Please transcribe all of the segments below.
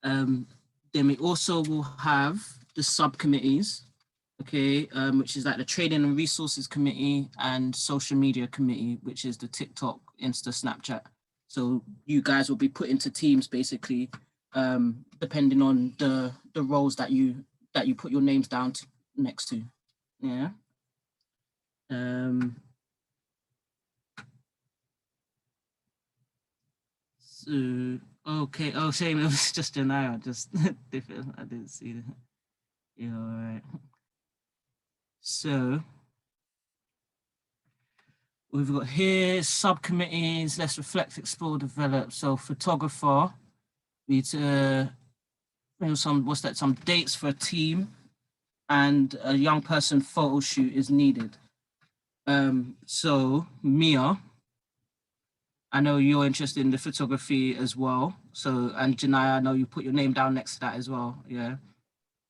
Then we also will have the subcommittees, okay, which is like the Training and Resources Committee and Social Media Committee, which is the TikTok, Insta, Snapchat. So you guys will be put into teams basically, depending on the roles that you put your names down next to. Yeah. So okay. Oh, shame it was just an hour. Just different. I didn't see that. Yeah. All right. So we've got here subcommittees. Let's reflect, explore, develop. So photographer. We need to some dates for a team, and a young person photo shoot is needed. So Mia, I know you're interested in the photography as well. So, and Janaya, I know you put your name down next to that as well. Yeah.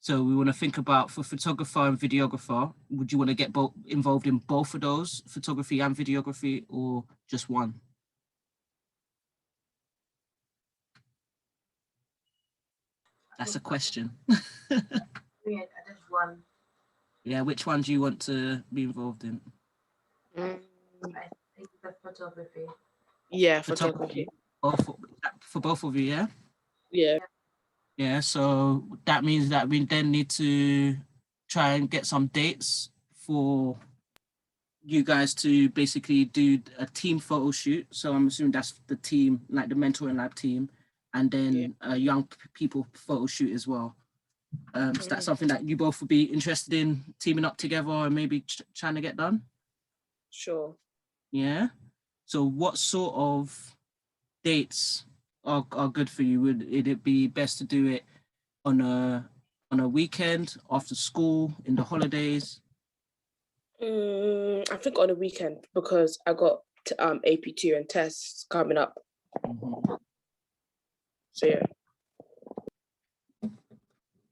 So we want to think about for photographer and videographer, would you want to get both involved in both of those, photography and videography, or just one? That's a question. Yeah, just one. Yeah, which one do you want to be involved in? I think the photography. Yeah, photography. For both of you, yeah? Yeah. Yeah, so that means that we then need to try and get some dates for you guys to basically do a team photo shoot. So I'm assuming that's the team, like the mentoring lab team, and then a young people photo shoot as well. Is that something that you both would be interested in teaming up together and maybe trying to get done? Sure. Yeah. So what sort of dates are good for you? Would it be best to do it on a weekend, after school, in the holidays? I think on a weekend, because I got AP2 and tests coming up. So yeah.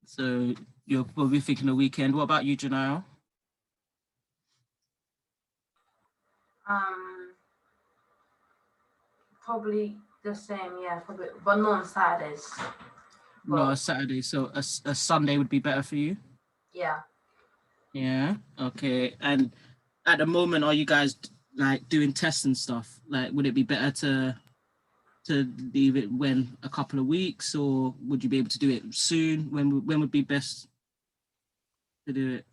So you're probably thinking a weekend. What about you, Janelle? Probably the same, yeah, probably, but not on Saturdays. No, a Saturday. So a Sunday would be better for you? Yeah. Yeah. Okay. And at the moment, are you guys like doing tests and stuff? Like, would it be better to leave it when a couple of weeks, or would you be able to do it soon? When would be best to do it?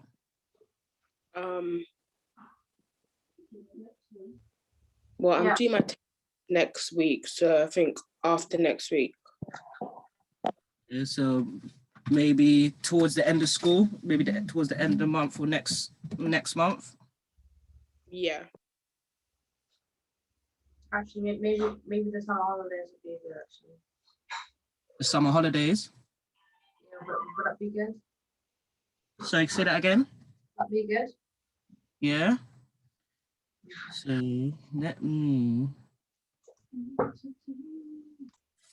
Well, I'm doing my test next week, so I think after next week. Yeah, so maybe towards the end of school, maybe towards the end of the month or next month. Yeah. Actually, maybe the summer holidays would be good. Actually. The summer holidays. Yeah, would that be good? Sorry, say that again. That'd be good. Yeah. So let me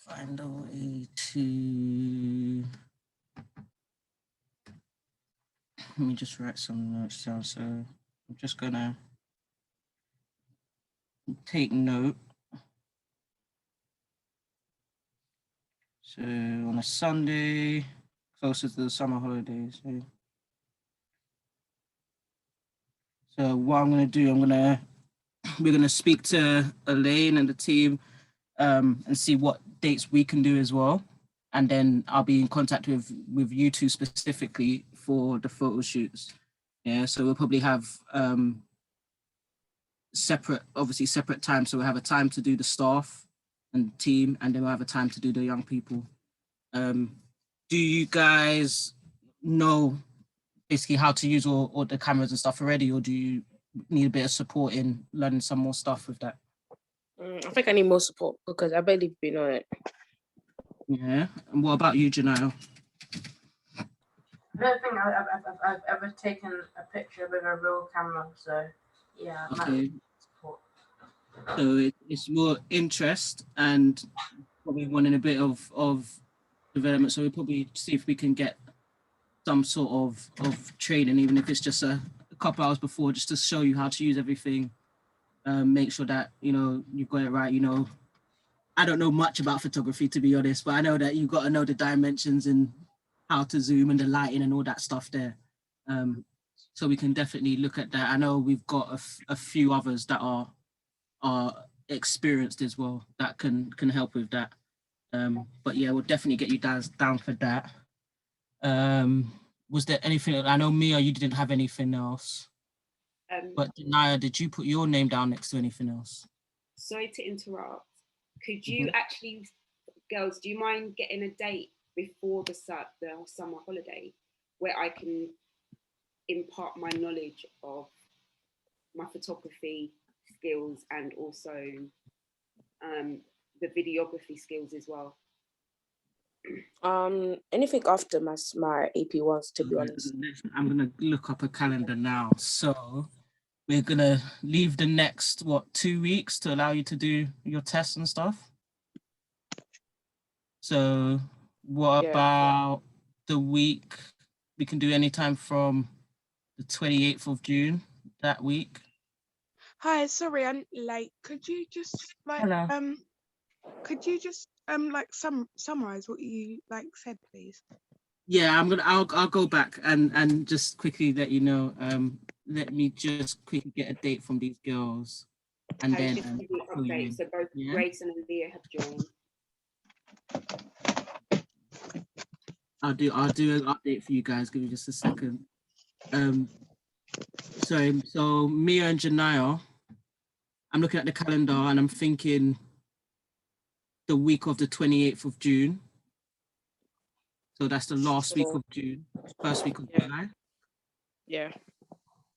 find a way to. Let me just write some notes down. So I'm just gonna take note. So on a Sunday, closer to the summer holidays. So what I'm gonna do, we're gonna speak to Elaine and the team and see what dates we can do as well. And then I'll be in contact with you two specifically for the photo shoots. Yeah, so we'll probably have separate times. So we'll have a time to do the staff and team, and then we'll have a time to do the young people. Do you guys know basically how to use all the cameras and stuff already, or do you need a bit of support in learning some more stuff with that? I think I need more support because I've barely been on it. Yeah. And what about you, Janelle? I don't think I've ever taken a picture with a real camera, so yeah. Okay. So it's more interest and probably wanting a bit of development. So we'll probably see if we can get some sort of training, even if it's just a couple hours before, just to show you how to use everything. Make sure that, you've got it right, I don't know much about photography, to be honest, but I know that you've got to know the dimensions and how to zoom and the lighting and all that stuff there. So we can definitely look at that. I know we've got a few others that are experienced as well that can help with that. But yeah, we'll definitely get you down for that. Was there anything? I know Mia, you didn't have anything else. But Naya, did you put your name down next to anything else? Sorry to interrupt. Could you actually, girls, do you mind getting a date before the summer holiday where I can impart my knowledge of my photography skills and also the videography skills as well? Anything after my AP ones, to be honest. I'm gonna look up a calendar now. So we're gonna leave the next 2 weeks to allow you to do your tests and stuff. So what about the week? We can do anytime from the 28th of June that week. Hi, sorry, I'm late. Could you just like summarize what you said, please? Yeah, I'll go back and just quickly let you know. Let me just quickly get a date from these girls, and then just give you an update. So both Grace and Leah have joined. I'll do an update for you guys. Give me just a second. Sorry. So Mia and Janaya, I'm looking at the calendar and I'm thinking the week of the 28th of June. So that's the last week of June, first week of July. Yeah.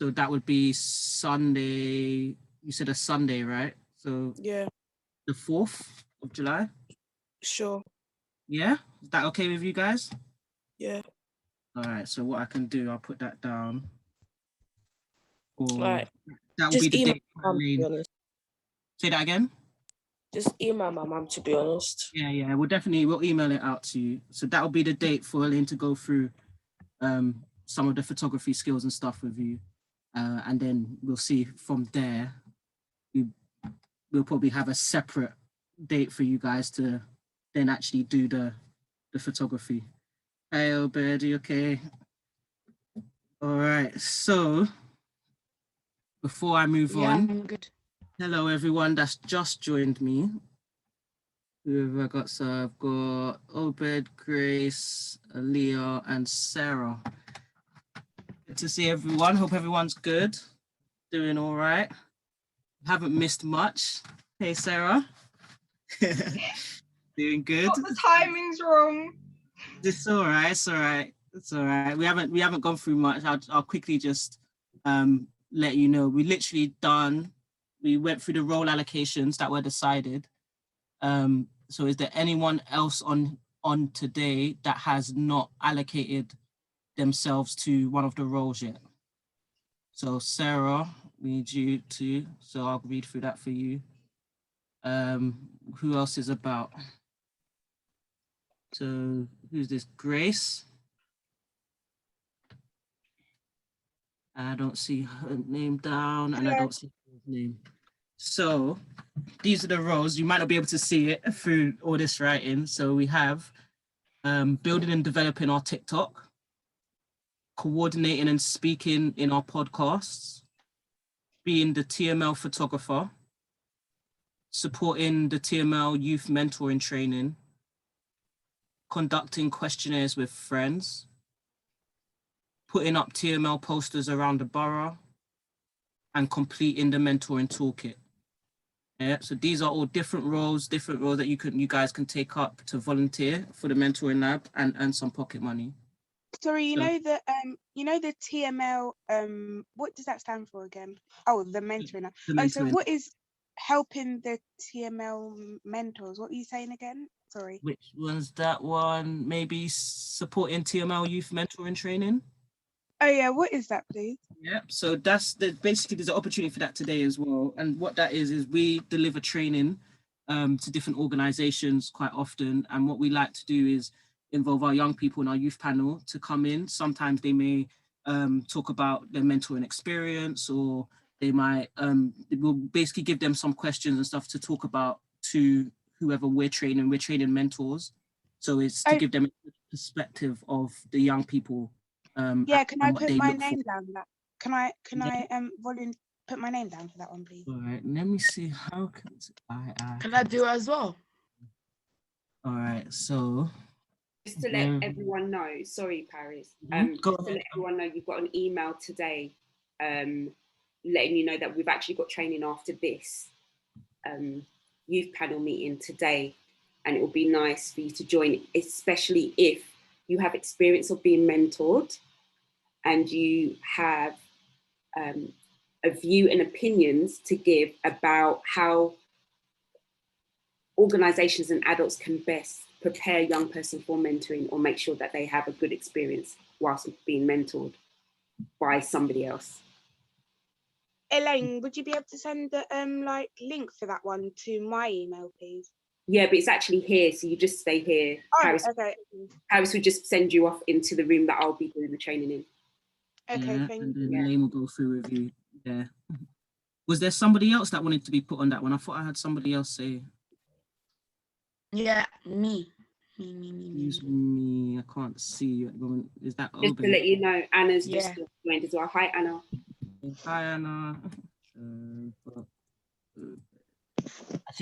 So that would be Sunday. You said a Sunday, right? So yeah, the 4th of July. Sure. Yeah, is that okay with you guys? Yeah. All right. So what I can do, I'll put that down. Right. That will be the date. Mom, to be honest. Say that again. Just email my mum, to be honest. Yeah. We'll email it out to you. So that will be the date for Elaine to go through some of the photography skills and stuff with you. And then we'll see from there. We'll probably have a separate date for you guys to then actually do the photography. Hey, Obed, you okay? All right. So before I move on, I'm good. Hello, everyone that's just joined me. Who have I got? So I've got Obed, Grace, Leah, and Sarah. Good to see everyone. Hope everyone's good. Doing all right. Haven't missed much. Hey, Sarah. Doing good. Got the timing's wrong. It's all right. It's all right. It's all right. We haven't gone through much. I'll quickly just let you know. We went through the role allocations that were decided. So is there anyone else on today that has not allocated themselves to one of the roles yet? So Sarah, we need you to, so I'll read through that for you. Who else is about? So who's this? Grace? I don't see her name down and I don't see his name. So these are the roles. You might not be able to see it through all this writing. So we have building and developing our TikTok, coordinating and speaking in our podcasts, being the TML photographer, supporting the TML youth mentoring training, conducting questionnaires with friends, putting up TML posters around the borough, and completing the mentoring toolkit. Yeah, so these are all different roles that you guys can take up to volunteer for the mentoring lab and earn some pocket money. Sorry, you know the TML, what does that stand for again? Oh, the mentoring. So what is helping the TML mentors? What are you saying again? Sorry. Which one's that one? Maybe supporting TML youth mentoring training? Oh yeah, what is that, please? Yeah, so basically there's an opportunity for that today as well. And what that is we deliver training to different organizations quite often. And what we like to do is involve our young people in our youth panel to come in. Sometimes they may talk about their mentoring experience, or they might, we'll basically give them some questions and stuff to talk about to whoever we're training mentors. So it's to give them a perspective of the young people. Yeah, can I and what put they my look for. name down? That can I put my name down for that one, please? All right, let me see how Can I do it as well? All right, so Just to let everyone know, sorry, Paris. Go Just to ahead. let everyone know, you've got an email today, letting you know that we've actually got training after this youth panel meeting today, and it will be nice for you to join, especially if you have experience of being mentored and you have a view and opinions to give about how organisations and adults can best prepare a young person for mentoring or make sure that they have a good experience whilst being mentored by somebody else. Elaine, would you be able to send the like link for that one to my email, please? Yeah, but it's actually here, so you just stay here. Oh, okay. Paris would just send you off into the room that I'll be doing the training in. Okay, yeah, thank and then you. Elaine will go through with you. Yeah. Was there somebody else that wanted to be put on that one? I thought I had somebody else say. Yeah, me. Excuse me, I can't see you at the moment. Is that Just Obi? to let you know, Anna's Yeah. just joined as well. Hi, Anna. Hi, Anna.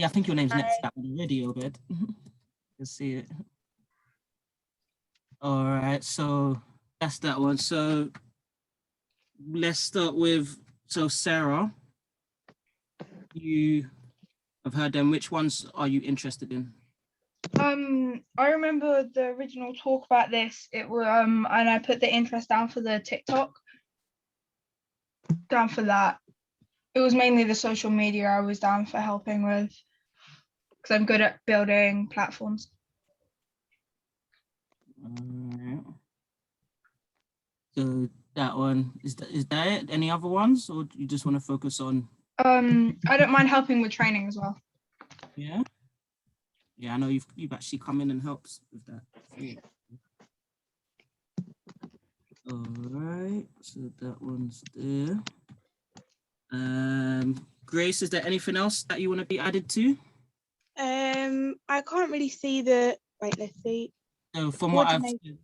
I think your name's next to that one already, Obed. Can see it. All right, so that's that one. So let's start with, so Sarah, you have heard them. Which ones are you interested in? I remember the original talk about this. It was and I put the interest down for the TikTok. Down for that. It was mainly the social media I was down for helping with, because I'm good at building platforms. So that one is that it? Any other ones, or do you just want to focus on? I don't mind helping with training as well. Yeah. Yeah, I know you've actually come in and helped with that. All right, so that one's there. Grace, is there anything else that you want to be added to? I can't really see the. Wait, let's see. So from what I've seen,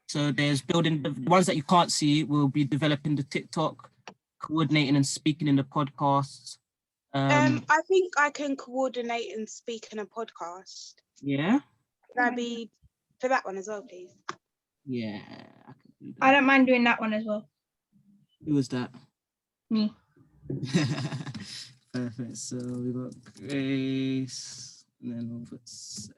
so there's building the ones that you can't see. Will be developing the TikTok, coordinating and speaking in the podcasts. I think I can coordinate and speak in a podcast. Yeah. Can I be for that one as well, please? Yeah, I can do that. I don't mind doing that one as well. Who was that? Me. Perfect. So we got Grace, and then we'll put Sarah.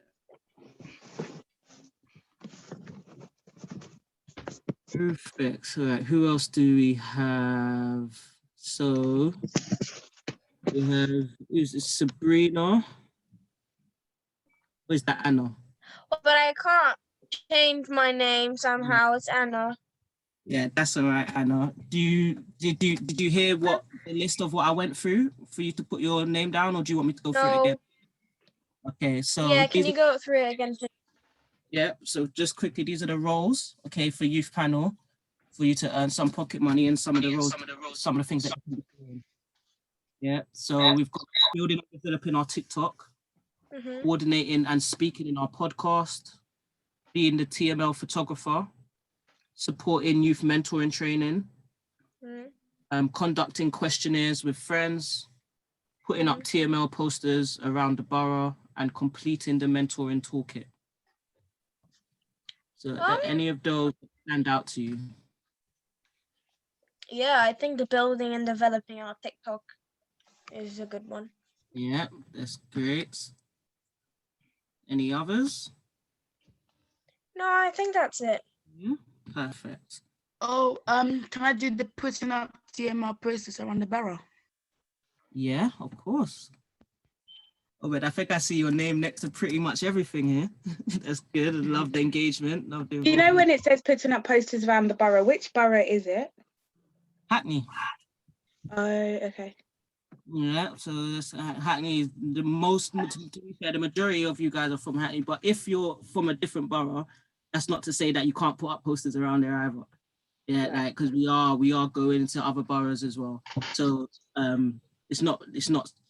Perfect. All right. Who else do we have? So we have, who's this? Sabrina. Or is that Anna? But I can't change my name somehow. It's Anna. Yeah, that's all right, Anna. Did you hear what the list of what I went through for you to put your name down, or do you want me to go through it again? Okay, so yeah, can you go through it again? Yeah, so just quickly, these are the roles, okay, for youth panel, for you to earn some pocket money and some of the roles, some of the things that you can be doing. Yeah, so we've got building and developing our TikTok, coordinating and speaking in our podcast, being the TML photographer, supporting youth mentoring training, conducting questionnaires with friends, putting up TML posters around the borough, and completing the mentoring toolkit. So any of those stand out to you? Yeah, I think the building and developing our TikTok is a good one. Yeah, that's great. Any others? No, I think that's it. Yeah, perfect. Oh, can I do the putting up TML posters around the borough? Yeah, of course. Oh, but I think I see your name next to pretty much everything here. That's good. I love the engagement. Love the Do you know when it says putting up posters around the borough, which borough is it? Hackney. Oh, okay. Yeah, so this, Hackney is the most, to be fair, the majority of you guys are from Hackney, but if you're from a different borough, that's not to say that you can't put up posters around there either. Yeah, like, because we are going to other boroughs as well. So it's not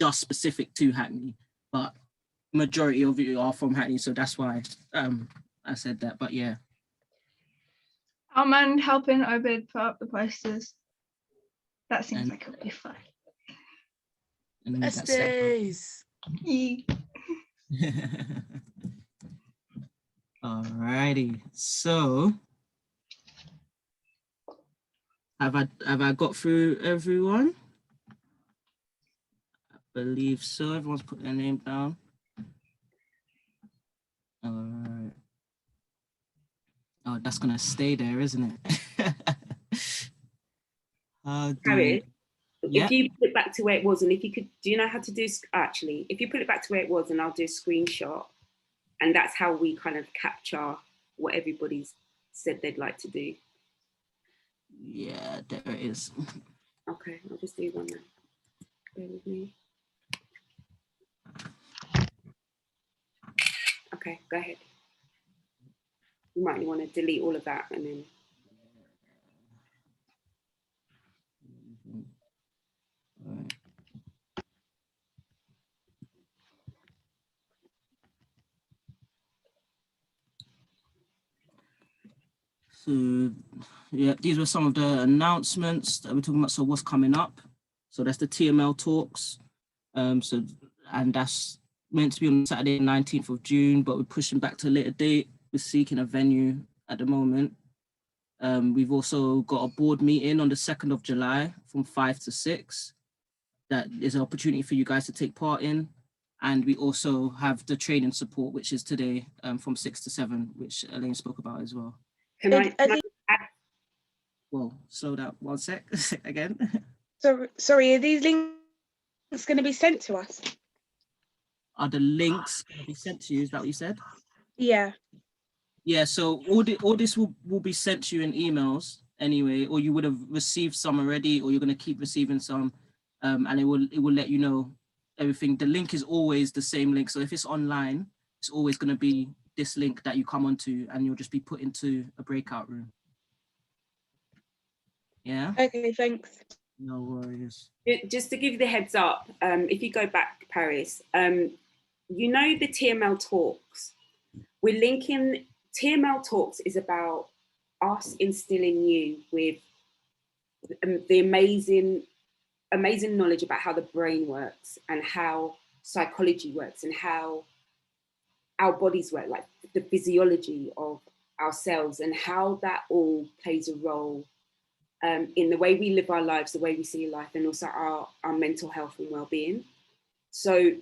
just specific to Hackney, but majority of you are from Hackney, so that's why I said that. But yeah. I don't mind helping Obed put up the posters. That seems like it would be fun. Best days. Alrighty, so have I got through everyone? I believe so. Everyone's put their name down. All right. Oh, that's gonna stay there, isn't it? Harry, Yeah. if you put it back to where it was, and if you could, do you know how to do, actually, if you put it back to where it was, and I'll do a screenshot, and that's how we kind of capture what everybody's said they'd like to do. Yeah, there it is. Okay, I'll just do one now. Bear with me. Okay, go ahead. You might want to delete all of that and then. All right. So yeah, these were some of the announcements that we're talking about. So what's coming up? So that's the TML Talks. And that's meant to be on Saturday, 19th of June, but we're pushing back to a later date. We're seeking a venue at the moment. We've also got a board meeting on the 2nd of July from 5 to 6. That is an opportunity for you guys to take part in. And we also have the training support, which is today from 6 to 7, which Elaine spoke about as well. Can I add? Whoa, slow down 1 sec again. So, sorry, are these links going to be sent to us? Are the links going to be sent to you? Is that what you said? Yeah. Yeah, so all this will be sent to you in emails anyway, or you would have received some already, or you're going to keep receiving some, and it will let you know everything. The link is always the same link. So if it's online, it's always going to be this link that you come onto, and you'll just be put into a breakout room. Yeah. Okay, thanks. No worries. Just to give you the heads up, if you go back, Paris, you know the TML Talks. We're linking, TML Talks is about us instilling you with the amazing knowledge about how the brain works and how psychology works and how our bodies work, like the physiology of ourselves and how that all plays a role in the way we live our lives, the way we see life, and also our mental health and well-being. So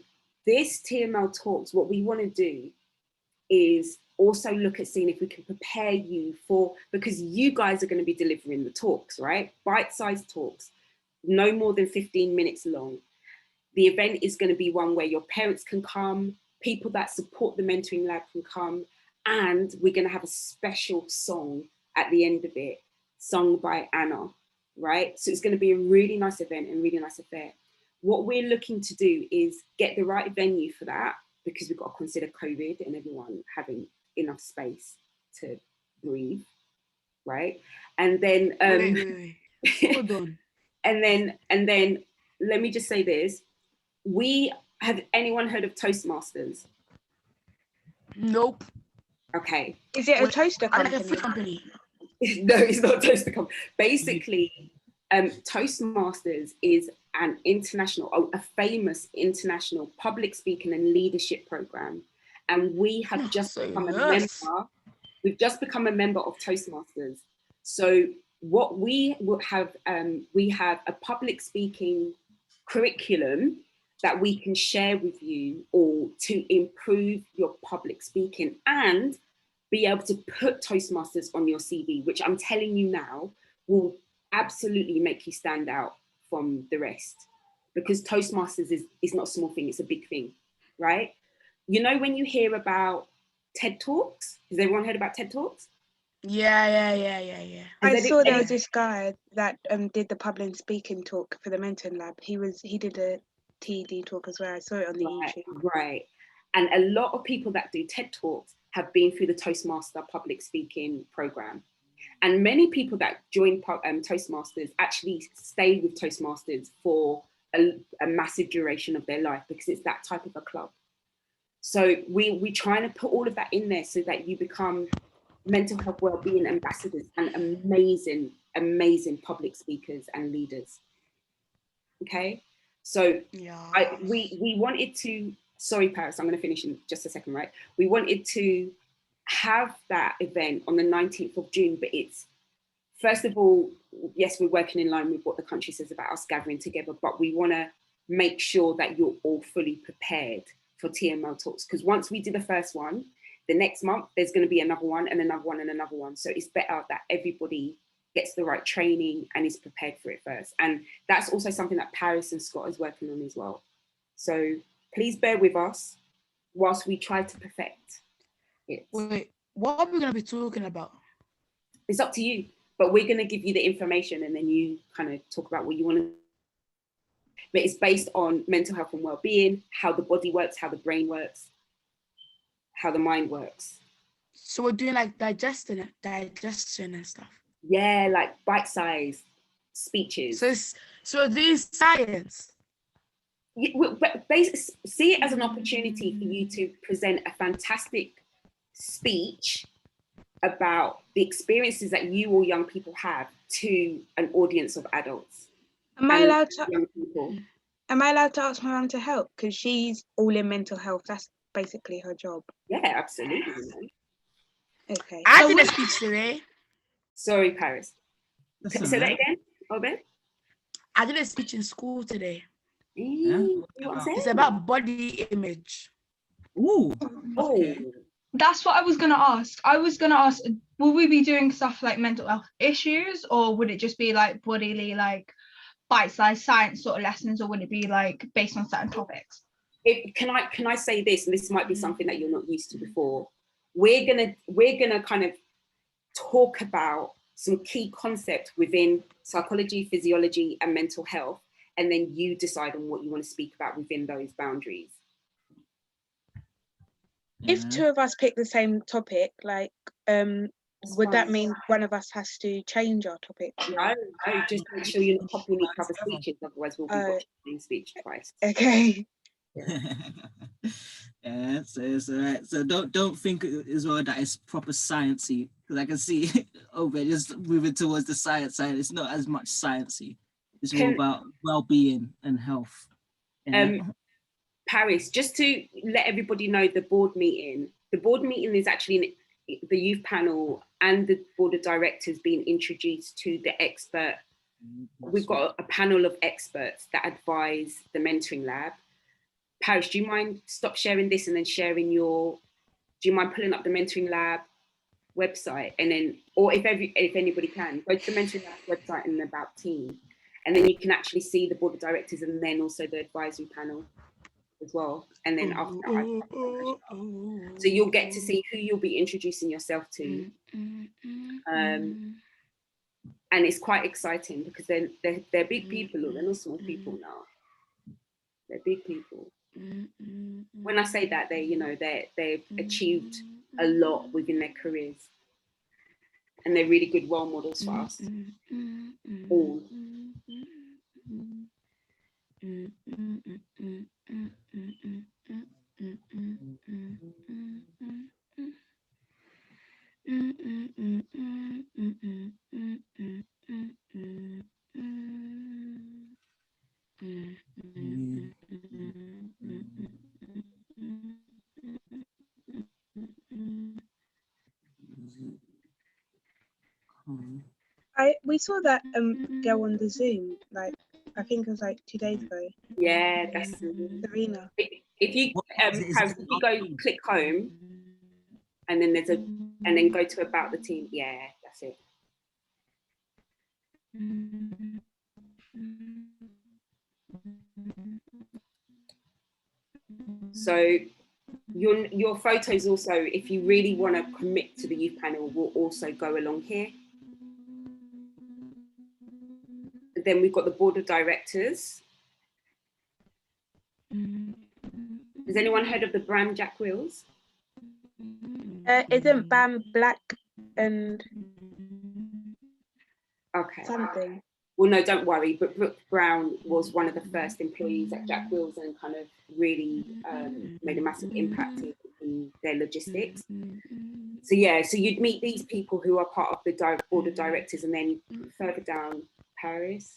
this TML Talks, what we want to do is also look at seeing if we can prepare you for, because you guys are going to be delivering the talks, right? Bite-sized talks, no more than 15 minutes long. The event is going to be one where your parents can come, people that support the mentoring lab can come, and we're going to have a special song at the end of it, sung by Anna, right? So it's going to be a really nice event and really nice affair. What we're looking to do is get the right venue for that, because we've got to consider COVID and everyone having enough space to breathe, right? And then Wait. Hold on. and then let me just say this. Have anyone heard of Toastmasters? Nope. Okay. Is it a toaster I like company? a food company. No, it's not Toaster Company. Basically, Toastmasters is an international, a famous international public speaking and leadership program. And we have just become a member. We've just become a member of Toastmasters. So what we will have, we have a public speaking curriculum that we can share with you all to improve your public speaking and be able to put Toastmasters on your CV, which I'm telling you now will absolutely make you stand out from the rest, because Toastmasters is not a small thing, it's a big thing, right? You know, when you hear about TED Talks, has everyone heard about TED Talks? Yeah. I saw there was this guy that did the public speaking talk for the mentoring lab. He did a TED talk as well. I saw it on the YouTube. Right. And a lot of people that do TED Talks have been through the Toastmaster public speaking program. And many people that join Toastmasters actually stay with Toastmasters for a massive duration of their life, because it's that type of a club. So we trying to put all of that in there so that you become mental health wellbeing ambassadors and amazing public speakers and leaders. Okay, so Yeah. we wanted to, sorry Paris, I'm going to finish in just a second, right? We wanted to have that event on the 19th of June, but it's, first of all, yes, we're working in line with what the country says about us gathering together, but we want to make sure that you're all fully prepared for TML Talks, because once we do the first one, the next month there's going to be another one and another one and another one. So it's better that everybody gets the right training and is prepared for it first. And that's also something that Paris and Scott is working on as well. So please bear with us whilst we try to perfect it. Wait, what are we going to be talking about? It's up to you, but we're going to give you the information and then you kind of talk about what you want to. But it's based on mental health and well-being, how the body works, how the brain works, how the mind works. So we're doing like digestion and stuff. Yeah, like bite-sized speeches. So this science. See it as an opportunity for you to present a fantastic speech about the experiences that you or young people have to an audience of adults. Am I allowed to? Young people. Am I allowed to ask my mum to help? Because she's all in mental health. That's basically her job. Yeah, absolutely. Okay. I did a speech today. Sorry, Paris. Say that again, Obed. I did a speech in school today. It's about body image. Ooh. Okay. That's what I was going to ask. I was going to ask, will we be doing stuff like mental health issues, or would it just be like bodily, like bite-sized science sort of lessons, or would it be like based on certain topics? Can I say this, and this might be something that you're not used to before. We're gonna kind of talk about some key concepts within psychology, physiology, and mental health, and then you decide on what you want to speak about within those boundaries. If two of us pick the same topic, like, would that mean one of us has to change our topic? No, just make sure you're not copying each other's speeches, otherwise we'll be watching the same speech twice. Okay. Yeah, so it's all right. So don't think as well that it's proper sciencey, because I can see over just moving towards the science side. It's not as much sciencey. It's more about well-being and health. Yeah. Paris, just to let everybody know, the board meeting is actually the youth panel and the board of directors being introduced to the expert. We've got a panel of experts that advise the mentoring lab. Paris, do you mind stop sharing this and then sharing do you mind pulling up the mentoring lab website, and then, or if anybody can, go to the mentoring lab website and about team, and then you can actually see the board of directors and then also the advisory panel as well. And then after that, so you'll get to see who you'll be introducing yourself to. And it's quite exciting because they're big people, they're not small people now. They're big people. When I say that, they've achieved a lot within their careers, and they're really good role models for us all. We saw that girl on the Zoom, like I think it was like 2 days ago. Yeah, that's Serena. If you go click home, and then and then go to about the team. Yeah, that's it. So your photos also, if you really want to commit to the youth panel, will also go along here. And then we've got the board of directors. Has anyone heard of the Bram Jack Wheels? Isn't Bam black and okay something? well, no, don't worry, but Brooke Brown was one of the first employees at Jack Wills and kind of really made a massive impact in their logistics. So yeah, so you'd meet these people who are part of the board of directors, and then further down, Paris.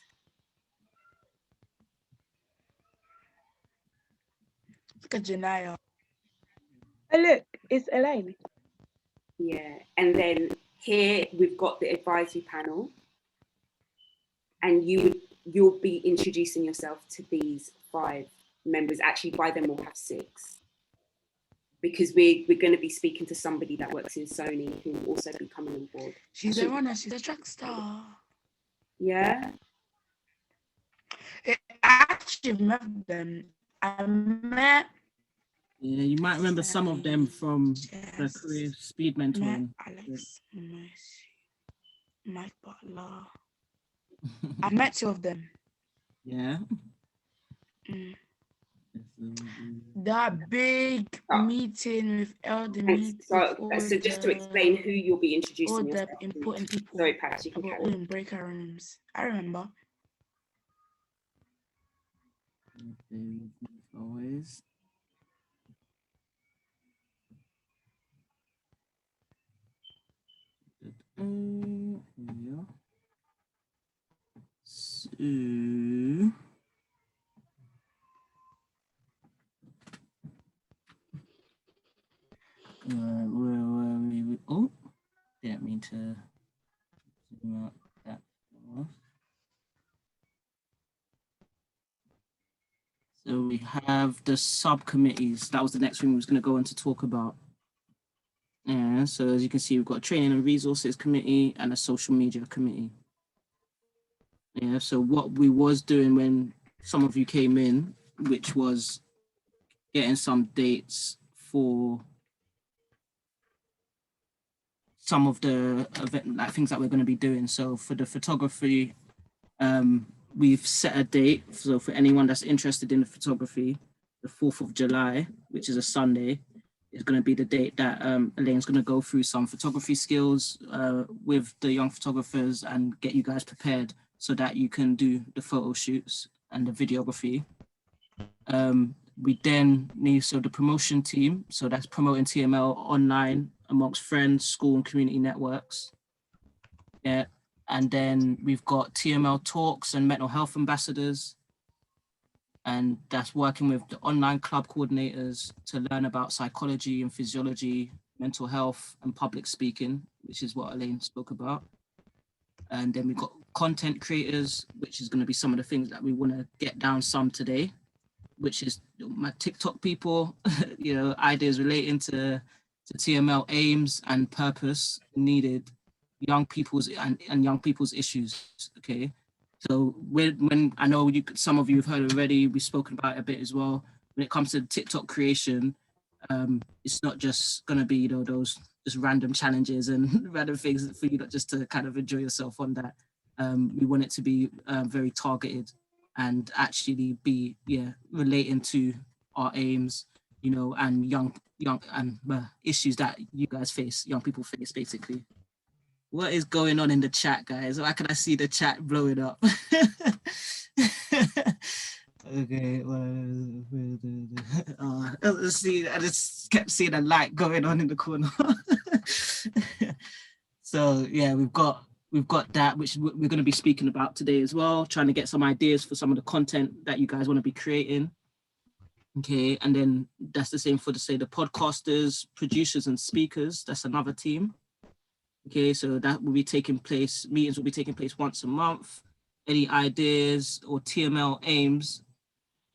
Look at Janaya. Oh look, it's Elaine. Yeah, and then here we've got the advisory panel, and you'll be introducing yourself to these 5 members. Actually, by then we'll have 6, because we're going to be speaking to somebody that works in Sony who will also be coming on board. She's a runner. She's a track star. Yeah. I actually remember them. I met. Yeah, you might remember some of them from the Yes. career speed Met mentoring. Alex, Mercy, Mike Butler. I met 2 of them. Yeah. Mm. That big meeting with elder meet. So just to explain who you'll be introducing all the yourself important to. people. Sorry, Pat, you can about carry all on. in breaker rooms. I remember. Always. Yeah. So, where were we? Oh, didn't mean to zoom out that far. So we have the subcommittees. That was the next thing we was going to go on to talk about. Yeah, so as you can see, we've got a training and resources committee and a social media committee. Yeah, so what we was doing when some of you came in, which was getting some dates for some of the event, like things that we're going to be doing. So for the photography, we've set a date. So for anyone that's interested in the photography, the 4th of July, which is a Sunday, is going to be the date that Elaine's going to go through some photography skills with the young photographers and get you guys prepared so that you can do the photo shoots and the videography. We then need, so the promotion team, so that's promoting TML online amongst friends, school and community networks. Yeah, and then we've got TML Talks and mental health ambassadors. And that's working with the online club coordinators to learn about psychology and physiology, mental health and public speaking, which is what Elaine spoke about. And then we've got content creators, which is going to be some of the things that we want to get down some today, which is my TikTok people, you know, ideas relating to TML aims and purpose needed, young people's and young people's issues, okay? So when I know some of you have heard already, we've spoken about it a bit as well. When it comes to TikTok creation, it's not just gonna be, you know, those just random challenges and random things for you not just to kind of enjoy yourself on that. We want it to be very targeted and actually be relating to our aims, you know, and young and issues that you guys face, young people face, basically. What is going on in the chat, guys? Why can I see the chat blowing up? Okay, let's see. I just kept seeing a light going on in the corner. So yeah, we've got that, which we're going to be speaking about today as well, trying to get some ideas for some of the content that you guys want to be creating. Okay, and then that's the same for the podcasters, producers and speakers. That's another team. Okay, so that will be taking place, meetings will be taking place once a month. Any ideas or TML aims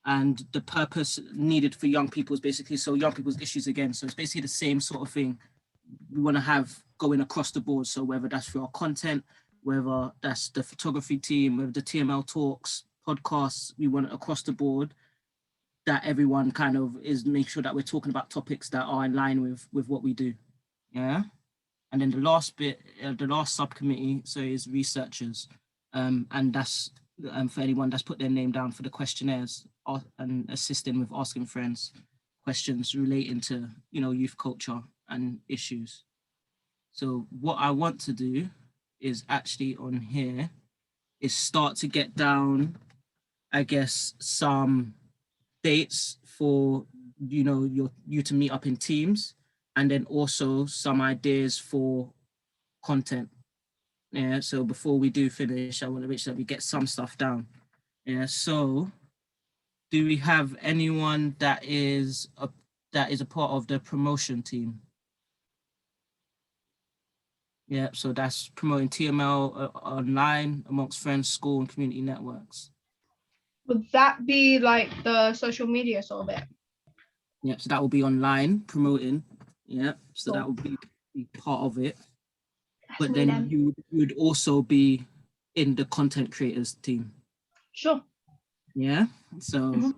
and the purpose needed for young people's, basically, so young people's issues again. So it's basically the same sort of thing we want to have going across the board. So whether that's for our content, whether that's the photography team, whether the TML Talks, podcasts, we want it across the board, that everyone kind of is make sure that we're talking about topics that are in line with what we do. Yeah. And then the last bit, the last subcommittee, so is researchers. And that's for anyone that's put their name down for the questionnaires and assisting with asking friends questions relating to, you know, youth culture and issues. So what I want to do is actually on here, is start to get down, I guess, some dates for you to meet up in teams, and then also some ideas for content. Yeah, so before we do finish, I want to make sure that we get some stuff down. Yeah, so do we have anyone that is a part of the promotion team? Yeah, so that's promoting TML online amongst friends, school, and community networks. Would that be like the social media sort of it? Yeah, so that will be online promoting. Yeah, so Cool. that will be part of it. But me then you would also be in the content creators team. Sure. Yeah. So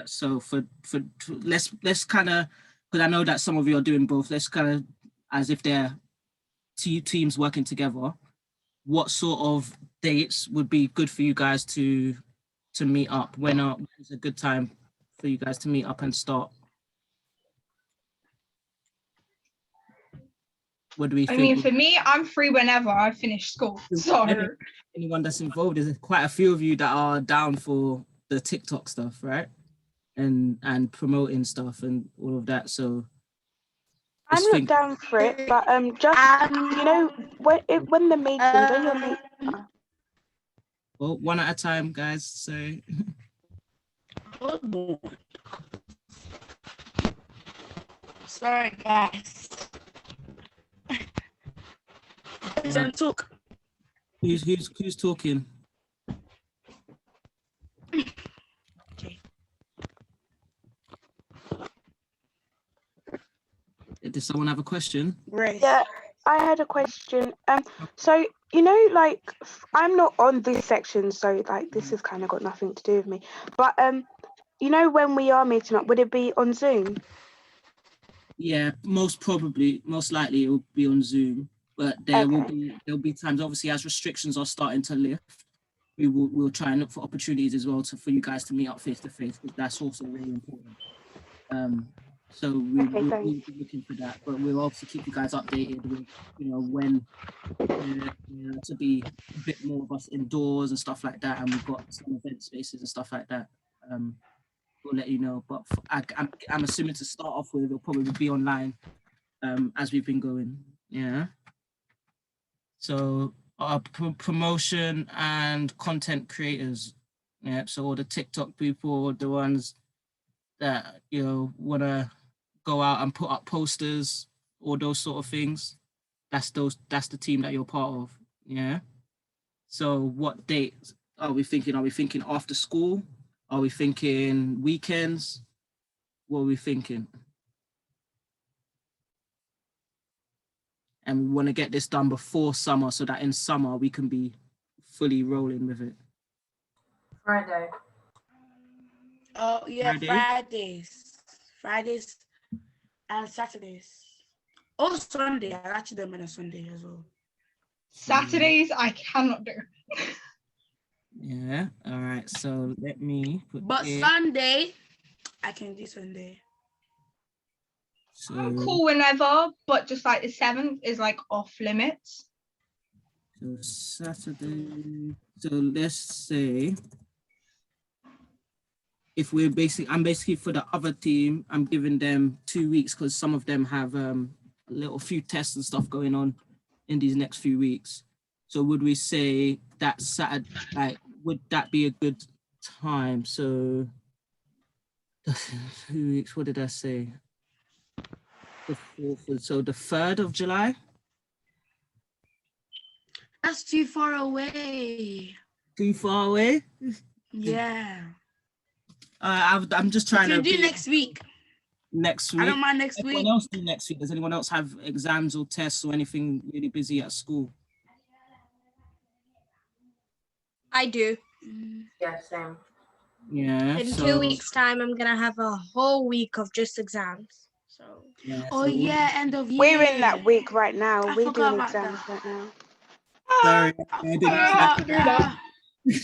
so for let's kind of, because I know that some of you are doing both. Let's kind of, as if they're two teams working together. What sort of dates would be good for you guys to meet up? When is a good time for you guys to meet up and start? What do we think? I mean, for me, I'm free whenever I finish school. So anyone that's involved, there's quite a few of you that are down for the TikTok stuff, right? And promoting stuff and all of that. So I'm not down for it, but just you know, when the meetings, when you're meeting. Well, one at a time, guys. So Hold on. Sorry, guys. Talk. who's talking? Okay. Does someone have a question? Right. Yeah, I had a question. So like I'm not on this section, so like this has kind of got nothing to do with me. But when we are meeting up, would it be on Zoom? Yeah, most likely it will be on Zoom. But there'll be times, obviously, as restrictions are starting to lift, we'll try and look for opportunities as well for you guys to meet up face to face, because that's also really important. So we'll be looking for that, but we'll also keep you guys updated with when to be a bit more of us indoors and stuff like that, and we've got some event spaces and stuff like that. We'll let you know, but I'm assuming to start off with, it'll probably be online as we've been going. Yeah. So promotion and content creators. Yeah. So all the TikTok people, the ones that want to go out and put up posters, all those sort of things. That's the team that you're part of. Yeah. So what dates are we thinking? Are we thinking after school? Are we thinking weekends? What are we thinking? And we want to get this done before summer, so that in summer we can be fully rolling with it. Friday. Oh yeah, Fridays and Saturdays. Oh, Sunday. I actually them on a Sunday as well. Saturdays I cannot do. Yeah. All right. So let me put. But Sunday, I can do Sunday. So, I'm cool whenever, but just like the 7th is like off limits. So Saturday. So let's say if I'm basically for the other team, I'm giving them 2 weeks because some of them have a few tests and stuff going on in these next few weeks. So would we say that Saturday, like, would that be a good time? So 2 weeks, what did I say? The 4th, so the 3rd of July? That's too far away. Too far away? Yeah. I'm just trying to do next week. Next week? I don't mind next week. Anyone else do next week? Does anyone else have exams or tests or anything really busy at school? I do. Yeah, same. Yeah. In 2 weeks' time, I'm gonna have a whole week of just exams. So. Yeah, end of year. We're in that week right now. We're doing forgot exams about right now. Sorry,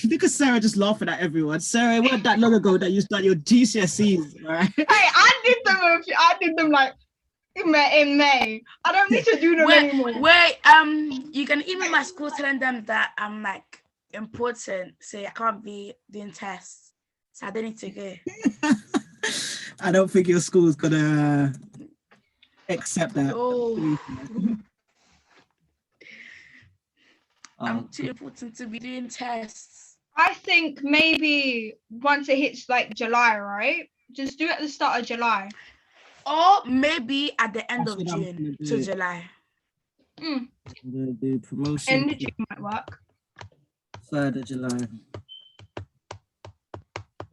because Sarah just laughing at everyone. Sarah, it wasn't that long ago that you started your GCSEs, right? Hey, I did them like in May. I don't need to do them anymore. You can email my school telling them that I'm like important, so I can't be doing tests. So I don't need to go. I don't think your school's gonna accept that. Oh, I'm Oh, too important to be doing tests. I think maybe once it hits like July, right? Just do it at the start of July. Or maybe at the end That's of what I'm June gonna to do. July. I'm gonna do promotion End of June might work. 3rd of July.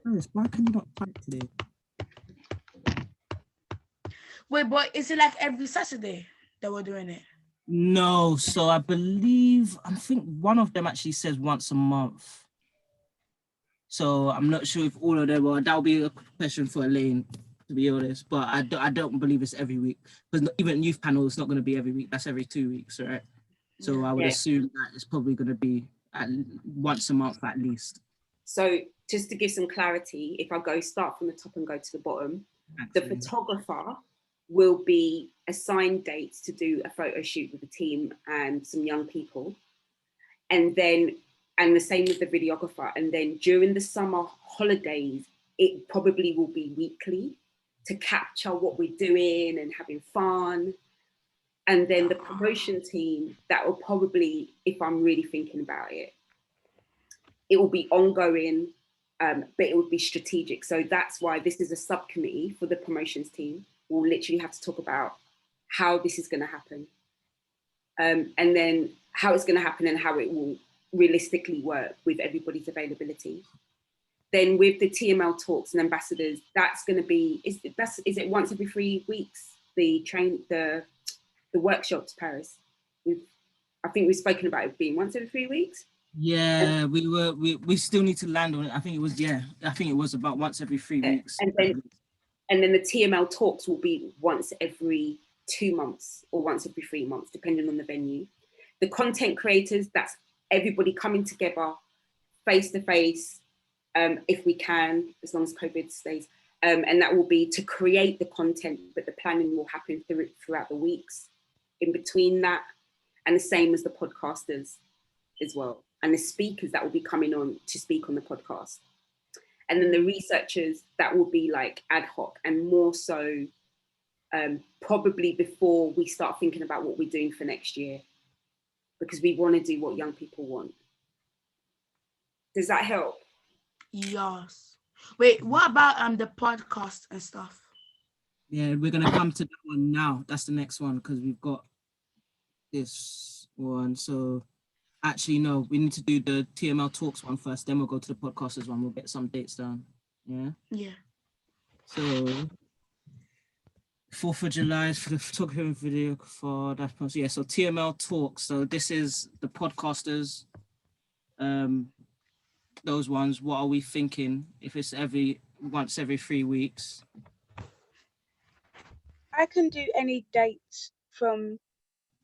Chris, why can you not type today? Wait, but is it like every Saturday that we're doing it? No, so I think one of them actually says once a month. So I'm not sure if all of them are. That'll be a question for Elaine, to be honest. But I don't believe it's every week, because even youth panel is not going to be every week. That's every 2 weeks, right? So Yeah. I would Yeah. assume that it's probably going to be once a month at least. So just to give some clarity, if I start from the top and go to the bottom, the photographer will be assigned dates to do a photo shoot with the team and some young people. And the same with the videographer. And then during the summer holidays, it probably will be weekly to capture what we're doing and having fun. And then the promotion team, that will probably, if I'm really thinking about it, it will be ongoing, but it would be strategic. So that's why this is a subcommittee for the promotions team. We'll literally have to talk about how this is going to happen, and then how it's going to happen and how it will realistically work with everybody's availability. Then with the TML talks and ambassadors, that's going to be, is it once every 3 weeks? The workshops, Paris. I think we've spoken about it being once every 3 weeks. Yeah, we still need to land on it. I think it was about once every 3 weeks. And then the TML talks will be once every 2 months or once every 3 months, depending on the venue. The content creators, that's everybody coming together face to face, if we can, as long as COVID stays. And that will be to create the content, but the planning will happen throughout the weeks in between that. And the same as the podcasters as well. And the speakers that will be coming on to speak on the podcast. And then the researchers, that will be like ad hoc and more so probably before we start thinking about what we're doing for next year, because we want to do what young people want. Does that help? Yes. Wait, what about the podcast and stuff? Yeah, we're gonna come to that one now. That's the next one, because we've got this one. So actually, no, we need to do the TML talks one first, then we'll go to the podcasters one. We'll get some dates down. Yeah. Yeah. So 4th of July is for the photography and videographer. That's yeah. So TML talks. So this is the podcasters. Those ones. What are we thinking? If it's once every 3 weeks. I can do any dates from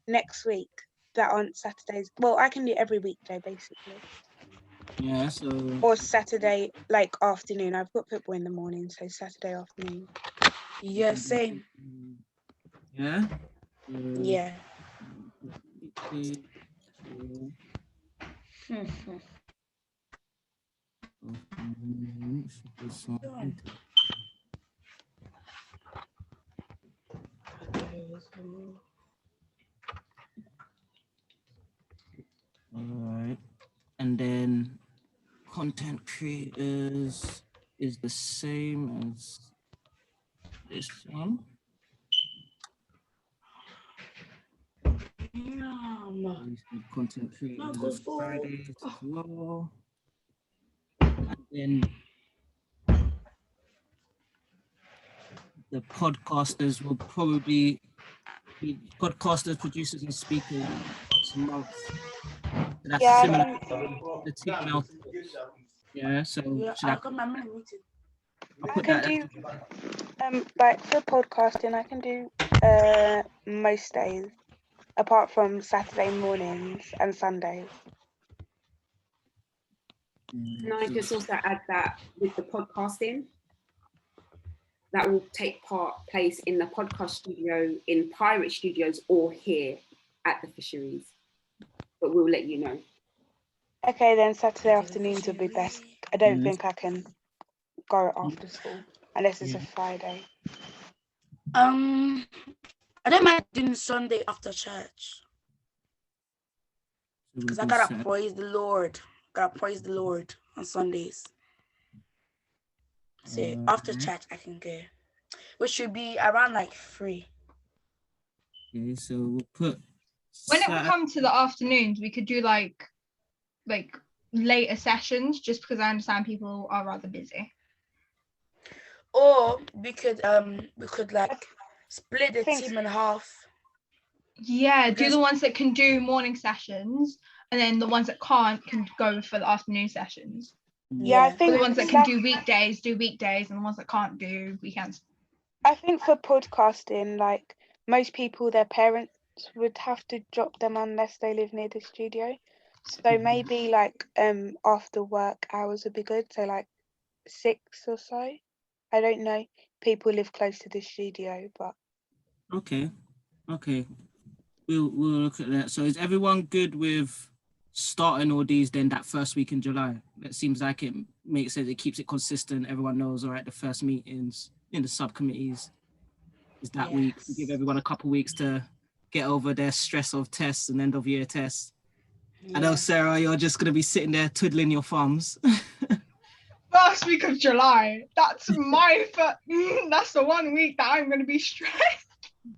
next week that aren't Saturdays. Well, I can do every weekday basically. Yeah. So. Or Saturday, like afternoon. I've got football in the morning, so Saturday afternoon. Yeah, same. Yeah. Yeah. All right. And then content creators is the same as this one. Content creators is Fridays as well. And then the podcasters will probably be podcasters, producers, and speakers once a month. So that's Yeah, similar to the TML. Yeah, so Yeah, should I got my minute meeting. I'll I put can that do like for podcasting, I can do most days apart from Saturday mornings and Sundays. Can I just also add that with the podcasting, that will take place in the podcast studio, in Pirate Studios, or here at the fisheries. But we'll let you know. Okay, then Saturday afternoons would be best. I don't think I can go after school unless it's a Friday. I don't mind doing Sunday after church So because we'll I do gotta Sat- praise the Lord. Gotta praise the Lord on Sundays. So after church I can go, which should be around like 3. Okay, so we'll put. When it would Sat- come to the afternoons, we could do like later sessions, just because I understand people are rather busy. Or we could like split the Thanks. team in half. Yeah, do Because- the ones that can do morning sessions, and then the ones that can't can go for the afternoon sessions. Yeah, I Yeah. For think the ones that can do weekdays, and the ones that can't do weekends. I think for podcasting, like most people, their parents would have to drop them unless they live near the studio. So maybe like after work hours would be good. So like 6 or so. I don't know. People live close to the studio, but Okay. We'll look at that. So is everyone good with starting all these then that first week in July? That seems like it makes sense. It keeps it consistent. Everyone knows, all right, the first meetings in the subcommittees is that week. We give everyone a couple weeks to get over their stress of tests and end of year tests. I know, Sarah, you're just going to be sitting there twiddling your thumbs. First week of July. That's that's the 1 week that I'm going to be stressed.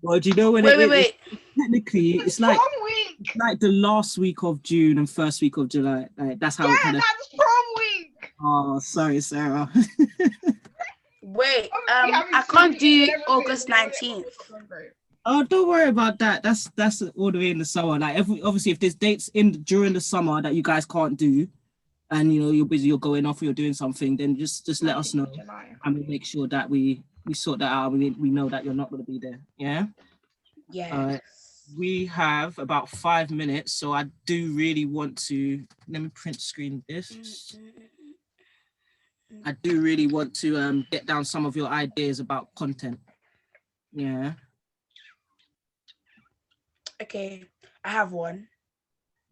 Well, do you know when Wait. technically it's like Prom week. like the last week of June and first week of July. Like that's how it kind of. That's prom week. Oh, sorry, Sarah. Wait, Obviously, having I can't do sweet and August everything. 19th. Oh, don't worry about that. That's all the way in the summer. Like obviously, if there's dates during the summer that you guys can't do, and you know you're busy, you're going off, or you're doing something, then just let us know, and we'll make sure that we sort that out. We know that you're not going to be there. Yeah. Yeah. We have about 5 minutes, so I do really want to. Let me print screen this. I do really want to get down some of your ideas about content. Yeah. Okay, I have one.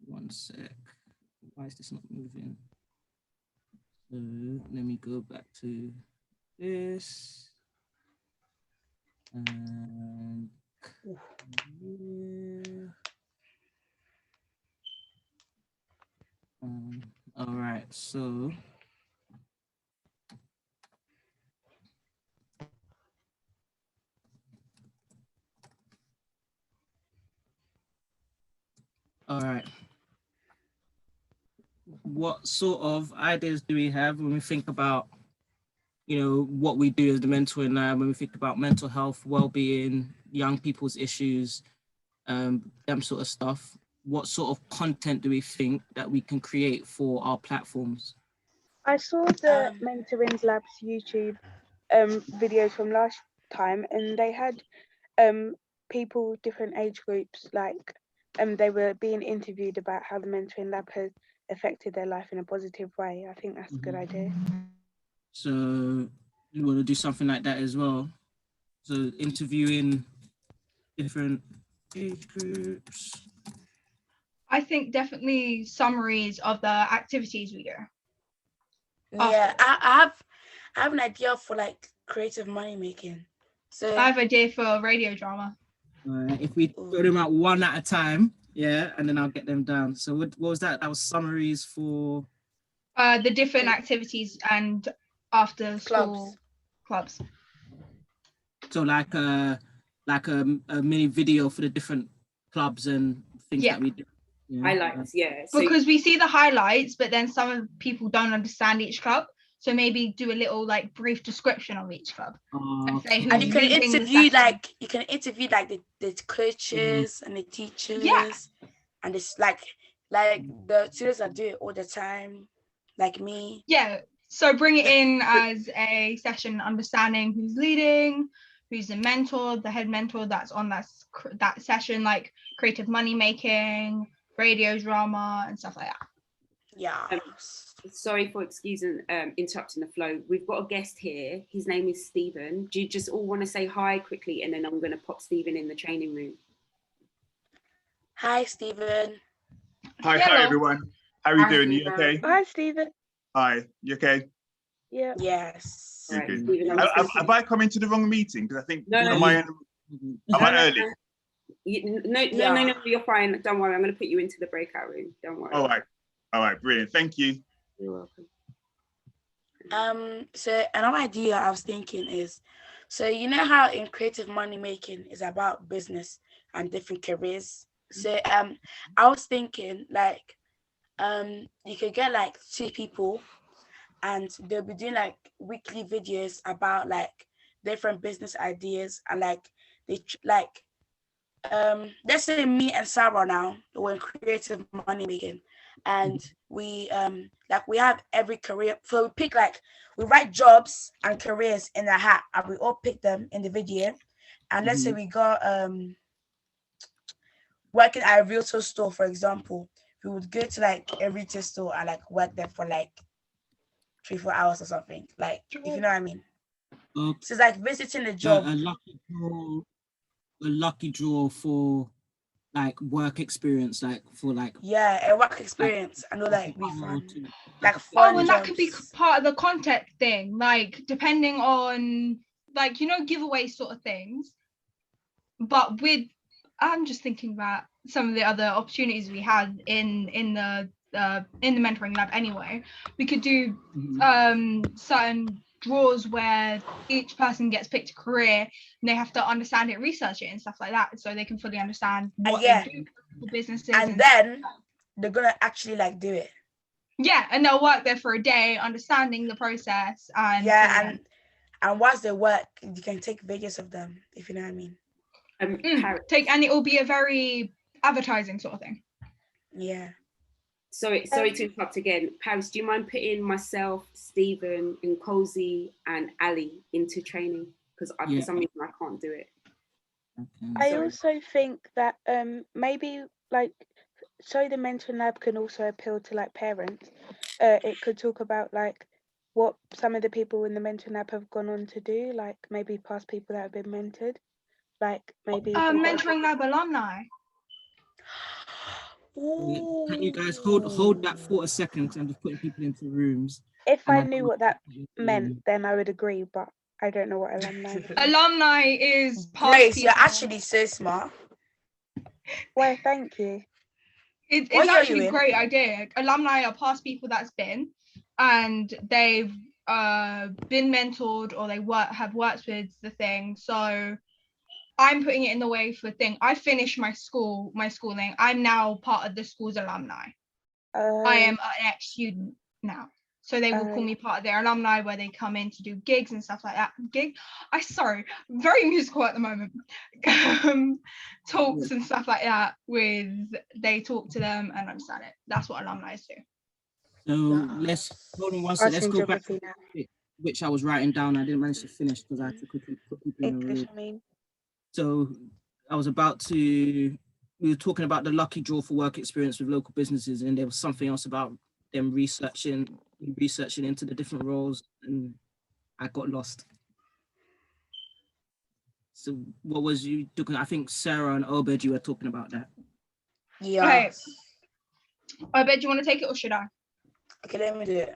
One sec. Why is this not moving? So let me go back to this. And all right, so all right. What sort of ideas do we have when we think about, you know, what we do as the mentoring lab, when we think about mental health, well-being, young people's issues, them sort of stuff? What sort of content do we think that we can create for our platforms? I saw the Mentoring Labs YouTube videos from last time, and they had people different age groups, like they were being interviewed about how the Mentoring Lab has affected their life in a positive way. I think that's a good idea. So you want to do something like that as well? So interviewing different age groups. I think definitely summaries of the activities we do. Yeah, I have an idea for like creative money making. So I have an idea for radio drama. If we put them out one at a time, yeah, and then I'll get them down. So what was that? That was summaries for the different activities and after school clubs. So like a mini video for the different clubs and things that we do. Yeah. Highlights, yeah. So, Because we see the highlights, but then some people don't understand each club. So maybe do a little like brief description of each club. And say and you can who's interview the coaches and the teachers. Yeah. And it's like the students that do it all the time, like me. Yeah. So bring it in as a session, understanding who's leading, who's the mentor, the head mentor that's on that session, like creative money making, radio drama, and stuff like that. Yeah. Sorry for interrupting the flow. We've got a guest here. His name is Stephen. Do you just all want to say hi quickly, and then I'm going to pop Stephen in the training room? Hi, Stephen. Hi, everyone. How are you Hi, doing? You Stephen. okay? Hi, Stephen. Hi, you okay? Yeah. Yes. All right, Good. Stephen, I'm just gonna Have I come into the wrong meeting? Because I think, No, am no, I early? No, you're fine. Don't worry. I'm going to put you into the breakout room. Don't worry. All right, brilliant. Thank you. You're welcome. So another idea I was thinking is, so you know how in creative money making is about business and different careers. So I was thinking like you could get like 2 people and they'll be doing like weekly videos about like different business ideas, and like let's say me and Sarah now, we're in creative money making, and we we have every career, so we pick like, we write jobs and careers in a hat and we all pick them in the video. And let's say we got working at a retail store, for example, we would go to like a retail store and like work there for like 3-4 hours or something, like, if you know what I mean. So it's like visiting the job. A lucky draw for like work experience, like for like a work experience. I know that be fun. Like Oh, fun and that could be jobs. part of the content thing, like depending on like, you know, giveaway sort of things. But I'm just thinking about some of the other opportunities we had in the mentoring lab anyway. We could do certain draws where each person gets picked a career and they have to understand it, research it and stuff like that, so they can fully understand what they do for businesses. And then they're gonna actually like do it. Yeah, and they'll work there for a day, understanding the process. And and whilst they work, you can take videos of them, if you know what I mean. And it will be a very advertising sort of thing. Yeah. Sorry to interrupt again. Paris, do you mind putting myself, Stephen, and Cozy and Ali into training? Because for some reason I can't do it. I also think that maybe like, so the mentoring lab can also appeal to like parents. It could talk about like what some of the people in the mentoring lab have gone on to do, like maybe past people that have been mentored, like maybe mentoring lab alumni. Can you guys hold that for a second? Because I'm just putting people into rooms. If I knew what that meant, then I would agree, but I don't know what alumni means. Alumni is past Grace, people. you're actually so smart. Why, thank you. It's actually a great idea. Alumni are past people that's been, and they've been mentored, or they have worked with the thing. So I'm putting it in the way for thing. I finished my schooling. I'm now part of the school's alumni. I am an ex-student now. So they will call me part of their alumni, where they come in to do gigs and stuff like that. Very musical at the moment. Talks and stuff like that, they talk to them and understand it. That's what alumni do. So let's hold on one second. Let's go back to which I was writing down. I didn't manage to finish because I had to quickly put people in the room. So I was we were talking about the lucky draw for work experience with local businesses, and there was something else about them researching into the different roles, and I got lost. So what was you talking? I think Sarah and Obed, you were talking about that. Yeah. Okay. Obed, you want to take it or should I? Okay, let me do it.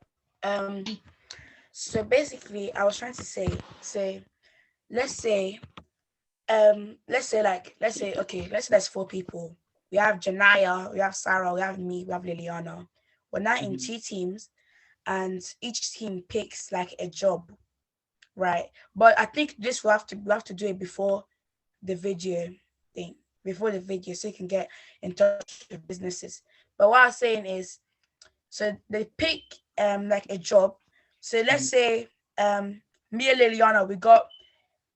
So basically, I was trying to say, let's say there's 4 people. We have Janaya, we have Sarah, we have me, we have Liliana. We're now in 2 teams, and each team picks like a job, right? But I think we have to do it before the video thing, so you can get in touch with businesses. But what I was saying is, so they pick like a job. So let's say me and Liliana, we got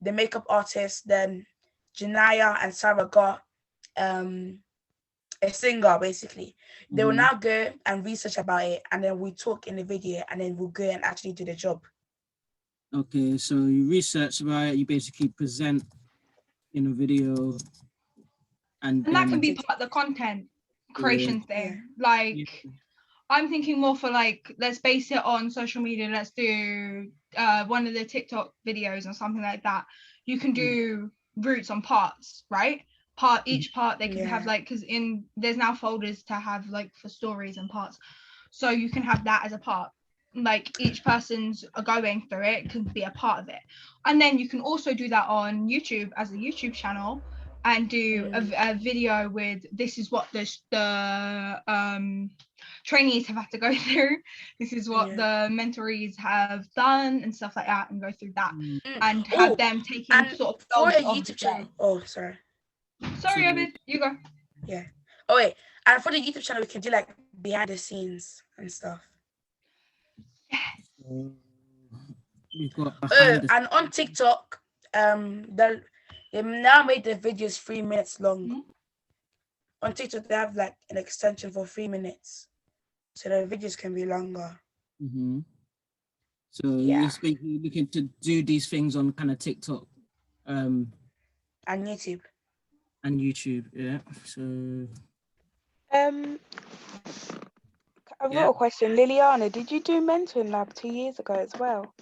the makeup artist, then Janaya and Sarah got a singer, basically. They will now go and research about it, and then we talk in the video, and then we'll go and actually do the job. Okay, so you research about it, you basically present in a video, and that can be part of the content creation thing. Like, I'm thinking more for like, let's base it on social media. Let's do one of the TikTok videos or something like that. You can do routes on parts, right? each part they can have like, because there's now folders to have like for stories and parts, so you can have that as a part, like each person's going through it can be a part of it. And then you can also do that on YouTube as a YouTube channel and do a video with this is what the trainees have had to go through, this is what the mentorees have done and stuff like that, and go through that and have them taking sort of for a of YouTube channel. Oh, sorry, Abid, you go. Yeah. Oh wait, and for the YouTube channel we can do like behind the scenes and stuff. We've got and on TikTok, they now made the videos 3 minutes long. On TikTok, they have like an extension for 3 minutes, so the videos can be longer. So you're looking to do these things on kind of TikTok, and YouTube. Yeah. So. I've got a question. Liliana, did you do Mentoring Lab 2 years ago as well?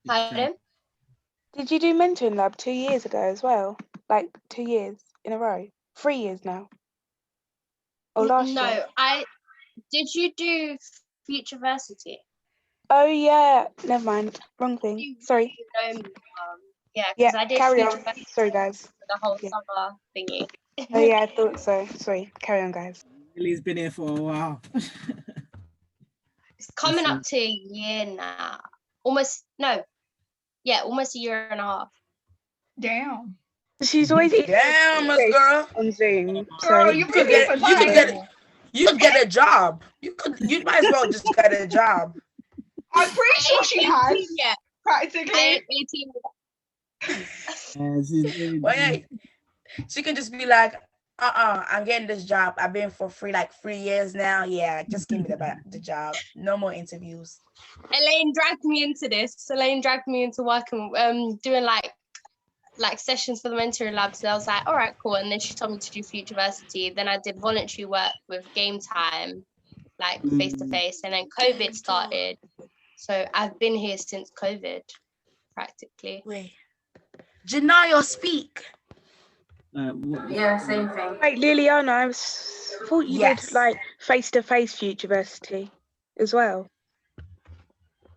Pardon? Did you do Mentoring Lab 2 years ago as well? Like 2 years in a row? 3 years now? Or last year? No, did you do Futureversity? Oh yeah, never mind. Wrong thing. Sorry. Yeah, because I did carry on. Futureversity Sorry guys. for the whole summer thingy. Oh yeah, I thought so. Sorry. Carry on, guys. Lily's been here for a while. It's coming up to a year now. Almost a year and a half. Damn. She's always damn, girl on Zoom. Girl, you could get a job. You might as well just get a job. I'm pretty sure she has. Yeah, practically. 18. Well, yeah, she can just be like, I'm getting this job. I've been for free like 3 years now. Yeah, just give me the job. No more interviews. Elaine dragged me into this. Elaine dragged me into working, doing like sessions for the mentoring lab. So I was like, all right, cool. And then she told me to do Futureversity. Then I did voluntary work with Game Time, like face to face. And then COVID started. So I've been here since COVID, practically. Wait, Janaya, speak. Yeah, same thing. Wait, Liliana, I thought you did like face-to-face Futureversity as well.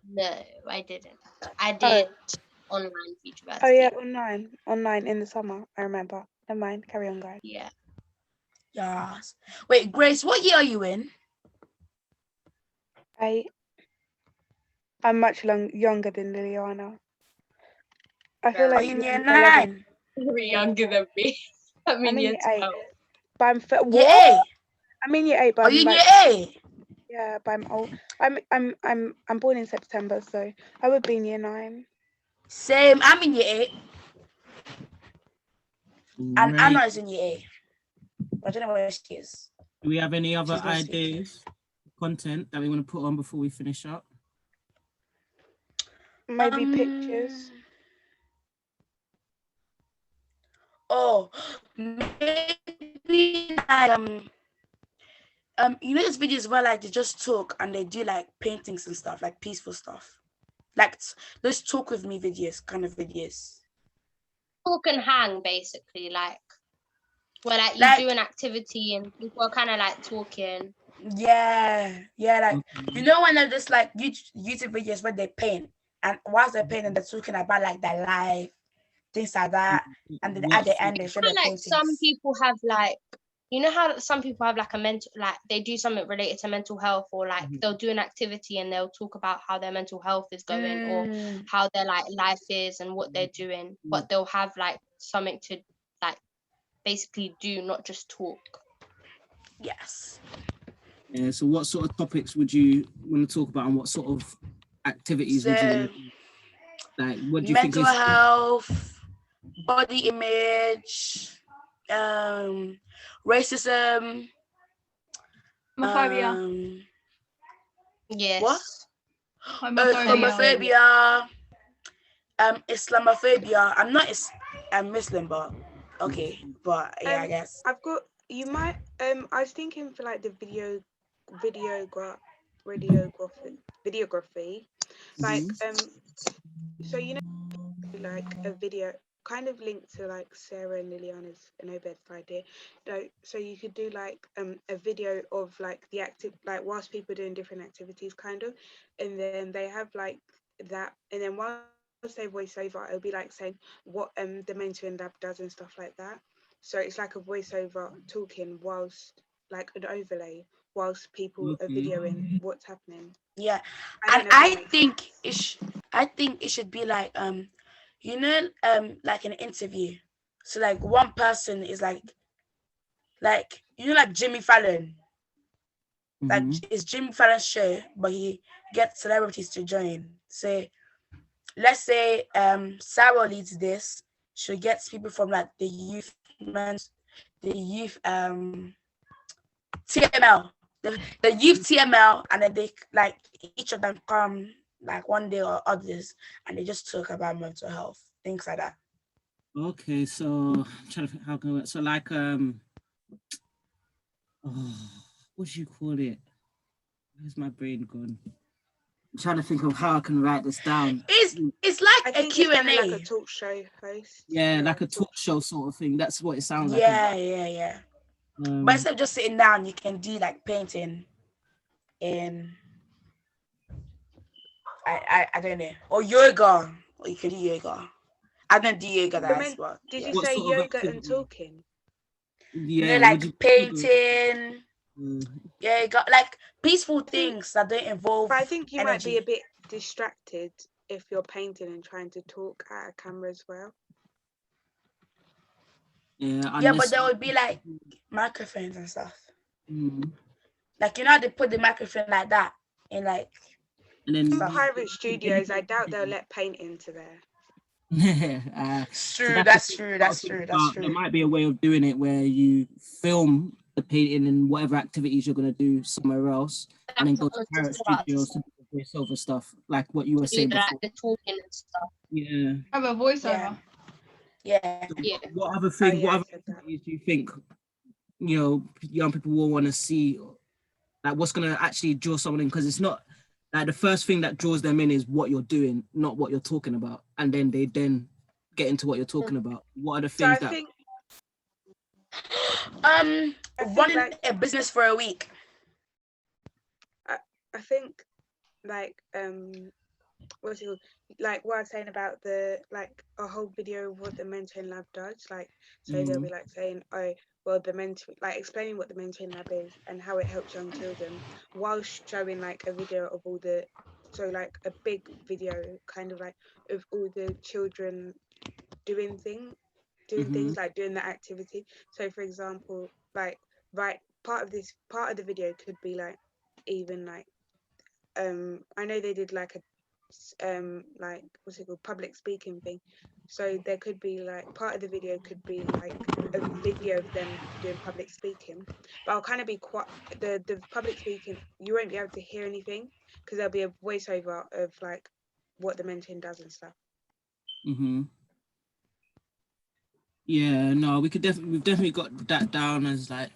No, I didn't. I did online Futureversity. Oh yeah, online in the summer. I remember. Never mind. Carry on, guys. Yeah. Yes. Wait, Grace, what year are you in? I'm much younger than Liliana. I feel like you're year 9. You're younger than me. I'm in year 12. But I'm year 8. I'm in year 8, but are you in year 8? Yeah, but I'm old. I'm born in September, so I would be in year 9. Same. I'm in year 8. And Anna is in year 8. I don't know where she is. Do we have any other ideas, content that we want to put on before we finish up? Maybe pictures. Oh, maybe you know those videos where like they just talk and they do like paintings and stuff, like peaceful stuff, like those talk with me videos, kind of videos. Talk and hang, basically, like where like you do an activity and people are kind of like talking. Yeah, like you know when they're just like YouTube videos where they paint, and whilst they're painting, they're talking about like their life, things like that, and then at the end they show the paintings. Some people have like, you know how some people have like a mental, like they do something related to mental health, or like they'll do an activity and they'll talk about how their mental health is going or how their like life is and what they're doing, but they'll have like something to like basically do, not just talk. Yes. Yeah, so what sort of topics would you want to talk about, and what sort of activities would you want to, like, what do you think is mental health, body image, racism, homophobia. Yes. What? Homophobia. Islamophobia. I'm not Muslim, but okay, but yeah, I guess I've got. You might. I was thinking for like the videography, like so you know like a video kind of linked to like Sarah and Liliana's No Bed idea. So you could do like a video of like the active, like whilst people are doing different activities kind of, and then they have like that, and then whilst they voice over, it'll be like saying what the mentoring lab does and stuff like that. So it's like a voiceover talking whilst like an overlay whilst people are videoing what's happening. Yeah, I and don't know if that I makes think sense. I think it should be like you know, like an interview. So like one person is like you know, like Jimmy Fallon. Like it's Jimmy Fallon's show, but he gets celebrities to join. So let's say Sarah leads this. She gets people from like the youth TML, the youth TML, and then they like each of them come like one day or others, and they just talk about mental health, things like that. Okay, so I'm trying to think how can so like what do you call it? Where's my brain gone? I'm trying to think of how I can write this down. It's like I a think Q&A. it's kind of like a talk show host. Yeah, like a talk show sort of thing. That's what it sounds like. Yeah. But instead of just sitting down, you can do like painting and I don't know, or yoga, or you can do yoga. I don't do yoga, guys. But did yeah. you say yoga and talking? Yeah, you know, like painting. Yeah, you got like peaceful things that don't involve. But I think you might be energy. a bit distracted if you're painting and trying to talk at a camera as well. Yeah, but there would be like microphones and stuff. Mm. Like, you know how they put the microphone like that in like. And then in private studios, I doubt they'll let paint into there. So that's true. There might be a way of doing it where you film the painting and whatever activities you're going to do somewhere else, and then go to private studios to do the voiceover stuff, like what you were saying before. The talking and stuff. Yeah. Have a voiceover. Yeah. Yeah. What other thing? What other activities do you think young people will want to see? Like, what's going to actually draw someone in? Because it's not like the first thing that draws them in is what you're doing, not what you're talking about, and then they get into what you're talking about. What are the things that? Running a business for a week. I think like what's it called? Like what I was saying about the like a whole video of what the mentoring lab does. Like so they'll be like saying, oh well, the explaining what the mentoring lab is and how it helps young children, while showing like a video of all the like a big video kind of like of all the children doing things like doing the activity. So for example, like part of the video could be like even like I know they did like a like what's it called, public speaking thing. So there could be like part of the video could be like a video of them doing public speaking, but I'll kind of be quite the public speaking, you won't be able to hear anything because there'll be a voiceover of like what the mentoring does and stuff. Yeah, no, we've definitely got that down as like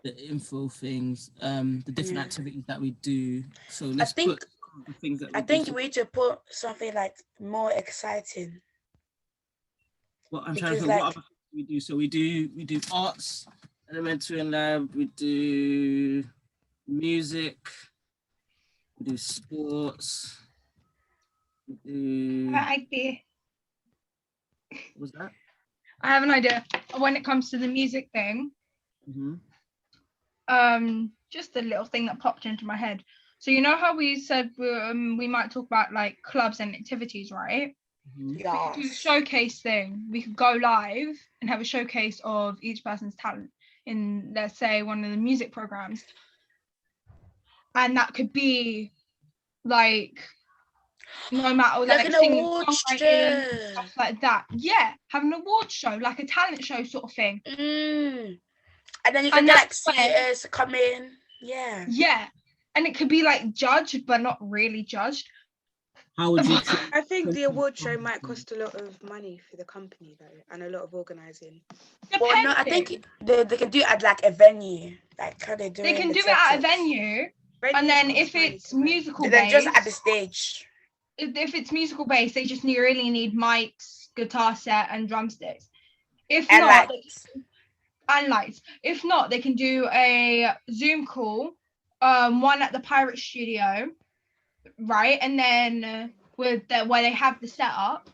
the info things, the different activities that we do. So let's put the things that I think we need to put something like more exciting. Well, I'm trying to think what other things we do. So we do arts, elementary and lab, we do music, we do sports, we do Idea. What was that? I have an idea when it comes to the music thing. Just a little thing that popped into my head. So you know how we said we might talk about like clubs and activities, right? Yeah. We could do a showcase thing. We could go live and have a showcase of each person's talent in, let's say, one of the music programs, and that could be like no matter like an singing, award songwriting, show, stuff like that. Yeah, have an award show, like a talent show sort of thing. And then you can get like singers come in. Yeah, and it could be like judged but not really judged. How would you I think the award show might cost a lot of money for the company though, and a lot of organizing. Well, no, I think they can do it at like a venue, like how they do. They can do it at a venue, and then if it's musical then based, just at the stage. if it's musical based, they just really need mics, guitar set, and drumsticks. If And not, lights. and lights. If not, they can do a Zoom call, one at the Pirate Studio, right? And then with where they have the setup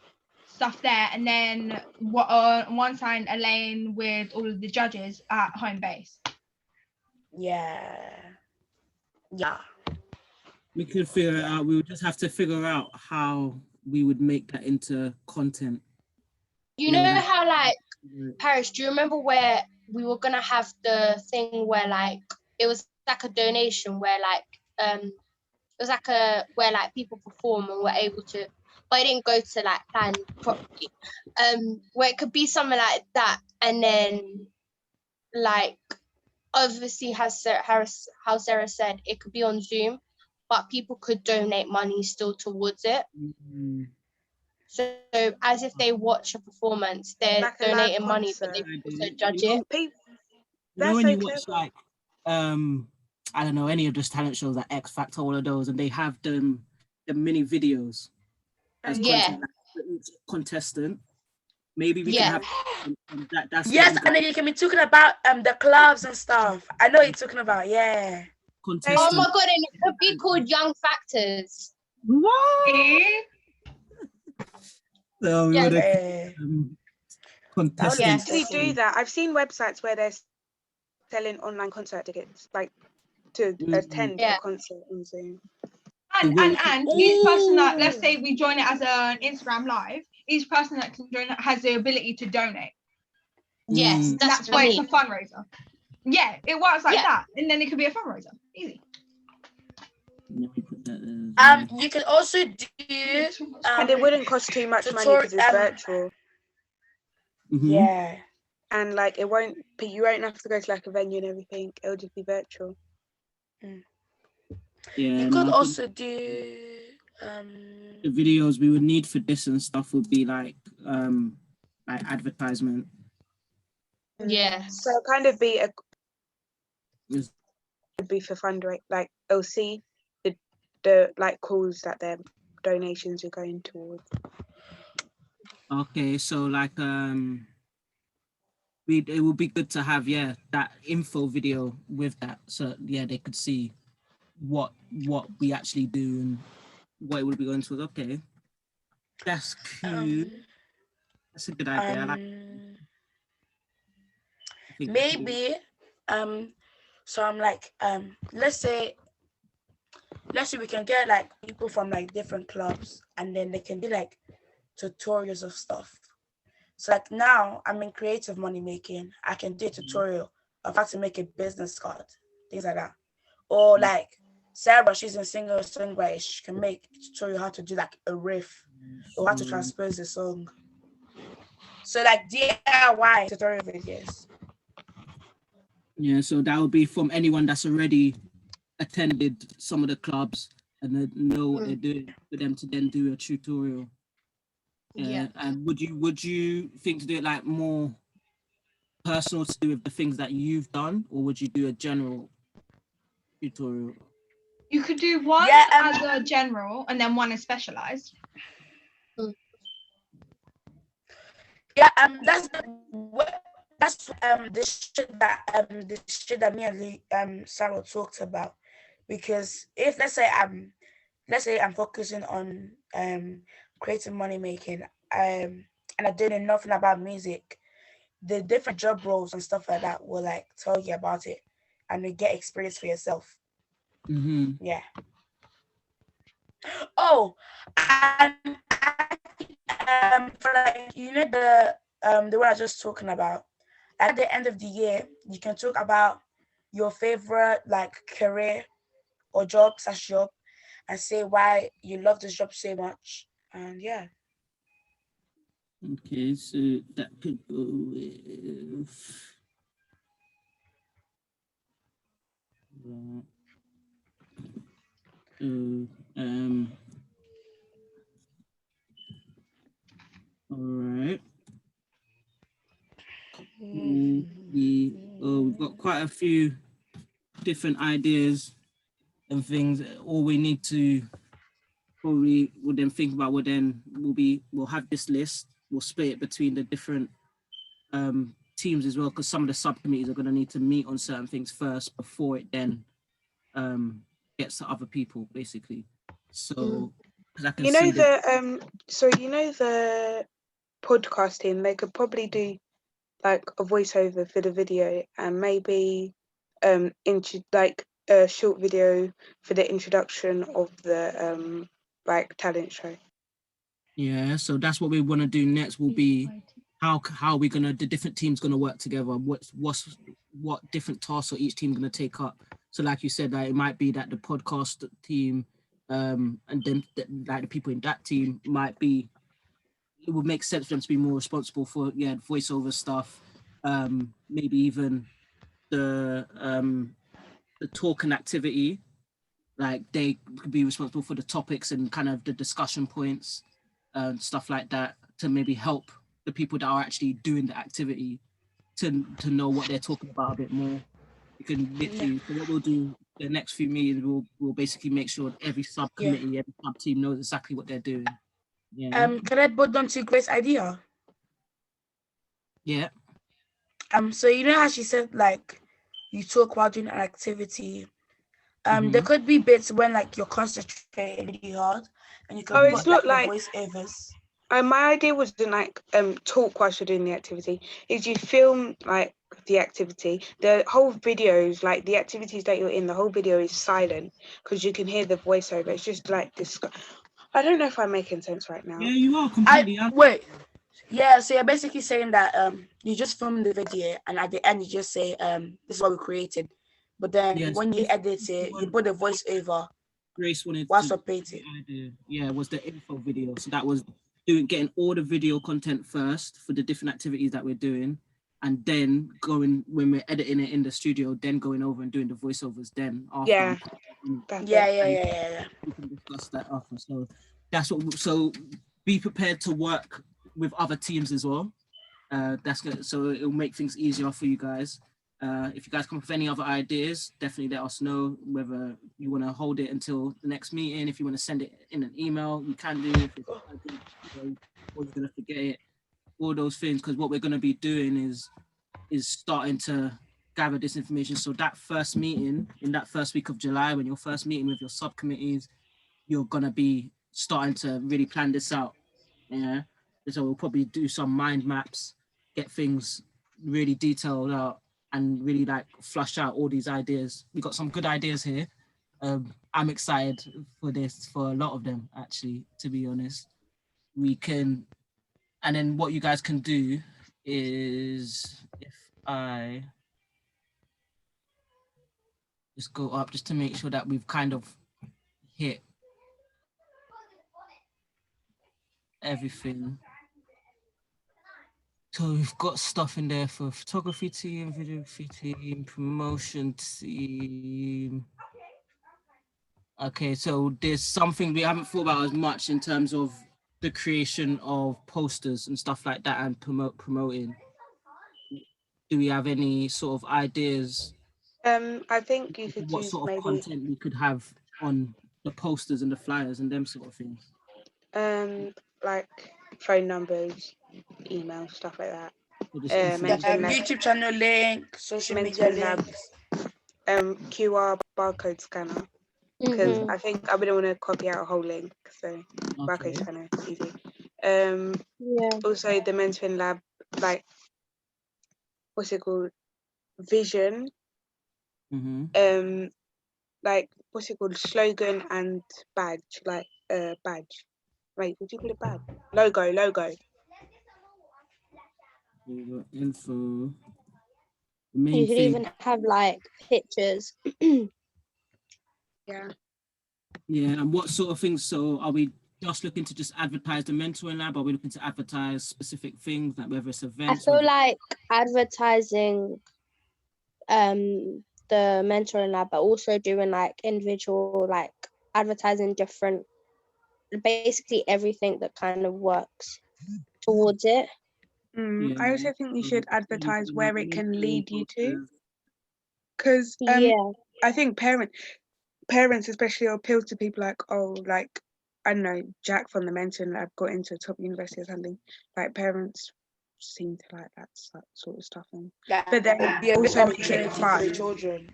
stuff there, and then on one side Elaine with all of the judges at home base. Yeah. Yeah. We could figure it out. We would just have to figure out how we would make that into content. You know how like Paris, do you remember where we were gonna have the thing where like it was like a donation where like it was like where like people perform and were able to, but it didn't go to like plan properly. Where it could be something like that, and then like obviously how Sarah said, it could be on Zoom, but people could donate money still towards it. Mm-hmm. So as if they watch a performance, they're Like a live donating money, but they concert. also judge it. You know That's when so you watch clever. like I don't know, any of those talent shows like X Factor, all of those, and they have the mini videos as Yeah. content like, for each contestant. Maybe we Yeah. can have that's Yes, what and then you can be talking about the clubs and stuff. I know what you're talking about. Yeah. Oh my god, and it could be called Young Factors. What? So we Yeah. would have Yeah. contestants. Actually do that. I've seen websites where they're selling online concert tickets, like to attend a concert on Zoom. And each person that, let's say we join it as an Instagram live, each person that can join it has the ability to donate. Yes, that's why it's a fundraiser. Yeah, it works like that, and then it could be a fundraiser. Easy. You can also do and it wouldn't cost too much money because it's virtual. Yeah. And like you won't have to go to like a venue and everything. It'll just be virtual. Yeah, You could also do the videos we would need for this and stuff would be like advertisement. Yeah. So kind of be would be for fundraising, like they'll see the like calls that their donations are going towards. Okay, so like it would be good to have that info video with that, so they could see what we actually do and what it would be going towards. Okay, that's cool. That's a good idea. I like maybe so I'm like let's say we can get like people from like different clubs, and then they can do like tutorials of stuff. So like now I'm in creative money making, I can do a tutorial of how to make a business card, things like that. Or like Sarah, she's in singer-songwriter, she can make a tutorial how to do like a riff or how to transpose a song. So like DIY tutorial videos. Yeah, so that would be from anyone that's already attended some of the clubs and they know what they're doing, for them to then do a tutorial. Yeah. And would you think to do it like more personal to do with the things that you've done, or would you do a general tutorial? You could do one as a general and then one as specialized. Yeah, that's the shit that me and Sarah talked about. Because if let's say I'm focusing on creating money making and I don't know nothing about music, the different job roles and stuff like that will like tell you about it and you get experience for yourself. Yeah. Oh, and for like the one I was just talking about, at the end of the year you can talk about your favorite like career or job and say why you love this job so much. And yeah. Okay, so that could go with all right. We've got quite a few different ideas and things. All we need to probably will then think about, well, then we'll have this list, we'll split it between the different teams as well, because some of the subcommittees are going to need to meet on certain things first before it then gets to other people, basically. So, because I can You know see that. the podcast team, they could probably do like a voiceover for the video and maybe like a short video for the introduction of the like talent show. Yeah, so that's what we want to do next. Will be how we're gonna, the different teams gonna work together. What different tasks are each team gonna take up? So, like you said, that it might be that the podcast team, and then like the people in that team might be. It would make sense for them to be more responsible for voiceover stuff. Maybe even the talk and activity. Like they could be responsible for the topics and kind of the discussion points, stuff like that, to maybe help the people that are actually doing the activity to know what they're talking about a bit more. You can literally, so what we'll do the next few meetings, we'll basically make sure every subcommittee, every sub team knows exactly what they're doing. Yeah. Can I put on to Grace's idea? Yeah. So you know how she said like you talk while doing an activity. There could be bits when like you're concentrating really hard and you can it's put not like like voiceovers. My idea wasn't like talk whilst you're doing the activity. Is you film like the activity. The whole videos, like the activities that you're in, the whole video is silent because you can hear the voiceover. It's just like this. I don't know if I'm making sense right now. Yeah, you are completely. Wait. Yeah, so you're basically saying that you just film the video and at the end you just say this is what we created. But then when you edit it, you put the voiceover. Grace wanted whilst to updating. Yeah, was the info video. So that was getting all the video content first for the different activities that we're doing, and then going when we're editing it in the studio, then going over and doing the voiceovers then after. Yeah. We can discuss that after. So that's what. So be prepared to work with other teams as well. That's good. So it'll make things easier for you guys. If you guys come up with any other ideas, definitely let us know, whether you want to hold it until the next meeting. If you want to send it in an email, you can do. If it's, or you're going to forget it, all those things, because what we're going to be doing is starting to gather this information. So that first meeting in that first week of July, when you're first meeting with your subcommittees, you're going to be starting to really plan this out. Yeah. So we'll probably do some mind maps, get things really detailed out, and really like flush out all these ideas. We got some good ideas here. I'm excited for this, for a lot of them, actually, to be honest. We can, and then what you guys can do is, if I just go up just to make sure that we've kind of hit everything. So we've got stuff in there for photography team, videography team, promotion team. Okay, so there's something we haven't thought about as much in terms of the creation of posters and stuff like that and promoting. Do we have any sort of ideas? I think you could what use sort of maybe content we could have on the posters and the flyers and them sort of things. like phone numbers, email, stuff like that. YouTube channel link, social media links, QR barcode scanner. Because I think I wouldn't want to copy out a whole link, so barcode scanner is easy. Also the mentoring lab, like what's it called? Vision. Like what's it called? Slogan and badge, like badge. Wait, would you call it badge? Logo. You Info. could even have like pictures. Yeah. Yeah, and what sort of things? So are we just looking to just advertise the mentoring lab? Are we looking to advertise specific things, like whether it's events? I feel like advertising the mentoring lab, but also doing like individual, like advertising different, basically everything that kind of works towards it. I also think you should advertise where it can lead you to, because I think parents especially appeal to people like, oh, like I don't know, Jack from the mentoring lab got into a top university or something, like parents seem to like that sort of stuff. And but then also make it fun. For the children.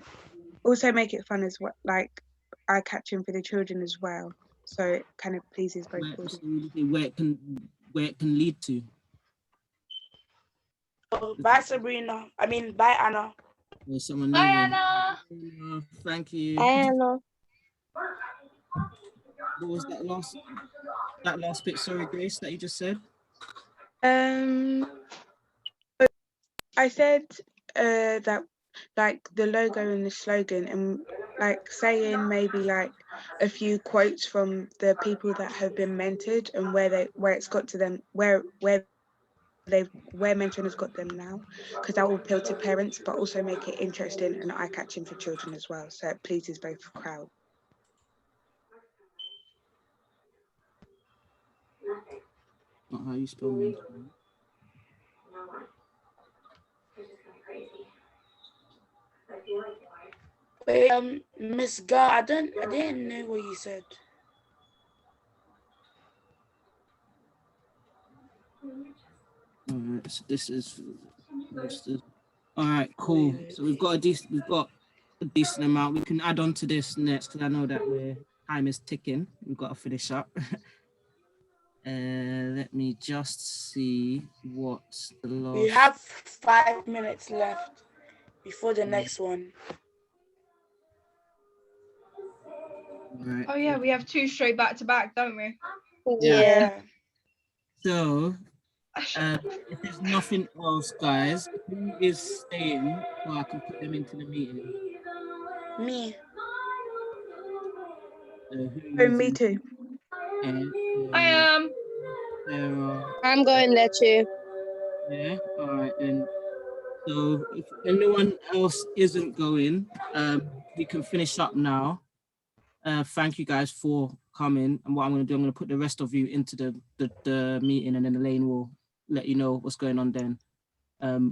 Also make it fun as well, like eye-catching for the children as well. So it kind of pleases both parties. Where it can lead to. Oh, bye, Sabrina. Bye, Anna. There's someone Bye, leaving. Anna. Thank you. Bye, Anna. What was that last bit? Sorry, Grace, that you just said. I said that like the logo and the slogan, and like saying maybe like a few quotes from the people that have been mentored and where it's got to them, where mentoring has got them now, because that will appeal to parents but also make it interesting and eye-catching for children as well, so it pleases both crowds. Not how you spell mentoring. Wait, Miss Gar, I didn't know what you said. Alright, so this is all right, cool. So we've got a decent amount. We can add on to this next because I know that time is ticking. We've got to finish up. Let me just see what's the last. We have 5 minutes left before the next one. Right. Oh yeah, we have 2 straight back to back, don't we? Yeah. So, if there's nothing else, guys, who is staying so I can put them into the meeting? Me. Me too. I am. I'm going there too. Yeah, all right then. So if anyone else isn't going, we can finish up now. Thank you guys for coming. And what I'm going to do, I'm going to put the rest of you into the meeting, and then Elaine will let you know what's going on then.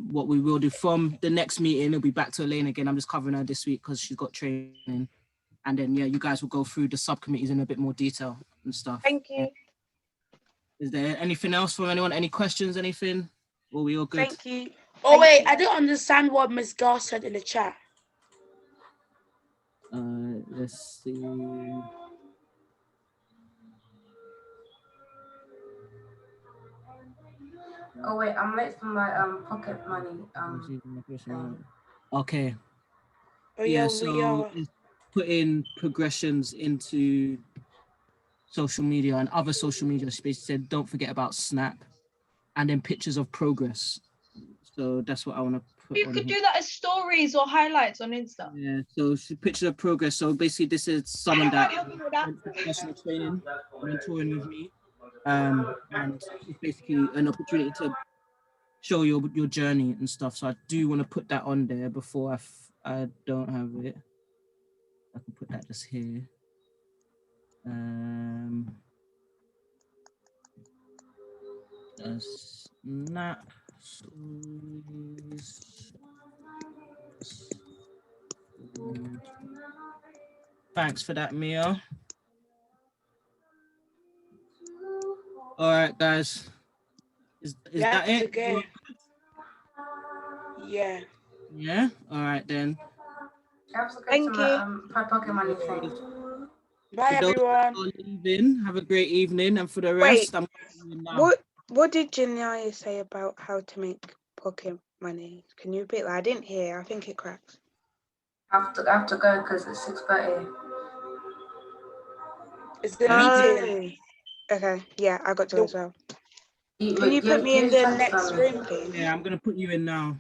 What we will do from the next meeting, it'll be back to Elaine again. I'm just covering her this week because she's got training. And then, yeah, you guys will go through the subcommittees in a bit more detail and stuff. Thank you. Yeah. Is there anything else from anyone? Any questions, anything? Or we all good? Thank you. Oh, wait, I don't understand what Miss Gar said in the chat. Let's see. Oh wait, I'm late for my pocket money. Okay. Oh, Yeah, yeah, so it's putting progressions into social media and other social media. She basically said, don't forget about Snap, and then pictures of progress. So that's what I want to put You on could here. do that as stories or highlights on Insta. Yeah, so pictures of progress. So basically, this is someone that Help me with that. went to professional training, mentoring with me, and it's basically an opportunity to show your journey and stuff. So I do want to put that on there before I don't have it. I can put that just here. Snap stories. Thanks for that, Mia. All right, guys. Is that it? Okay. Yeah. Yeah. All right then. Thank you. My pocket money thing. Bye, For those that everyone. are leaving, have a great evening, and for the rest, I'm going now. What did Janaya say about how to make pocket money? Can you repeat that? I didn't hear. I think it cracked. I have to go because it's 6:30. It's the meeting. Okay, yeah, I got to as well. Can you put me in the next room, please? Yeah, I'm gonna put you in now.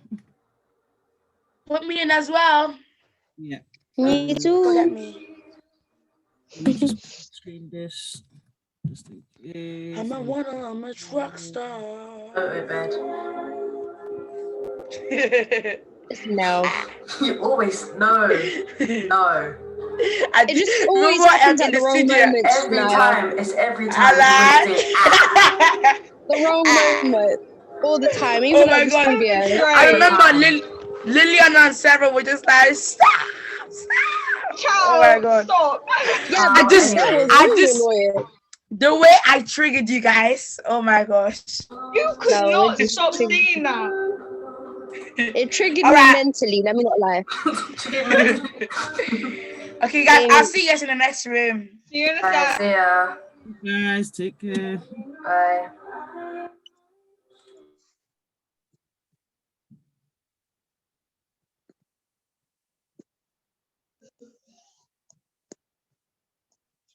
Put me in as well. Yeah. Me too. Forget me. Let me just screen this. Just in case. I'm a truck star. Go to bed. No. You always no. It just always happens at the wrong moment. Every time. The wrong moment. All the time. Even Oh my God. I remember Lillian and Sarah were just like, stop. Child, Oh my God. Stop. Yeah, I just The way I triggered you guys. Oh my gosh. You could No, not it just stop triggered- saying that. It triggered All me right. mentally. Let me not lie. Okay, guys, I'll see you guys in the next room. See you in a Bye, sec. see ya. Guys, take care. Bye.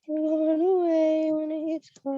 Run away when it's hard.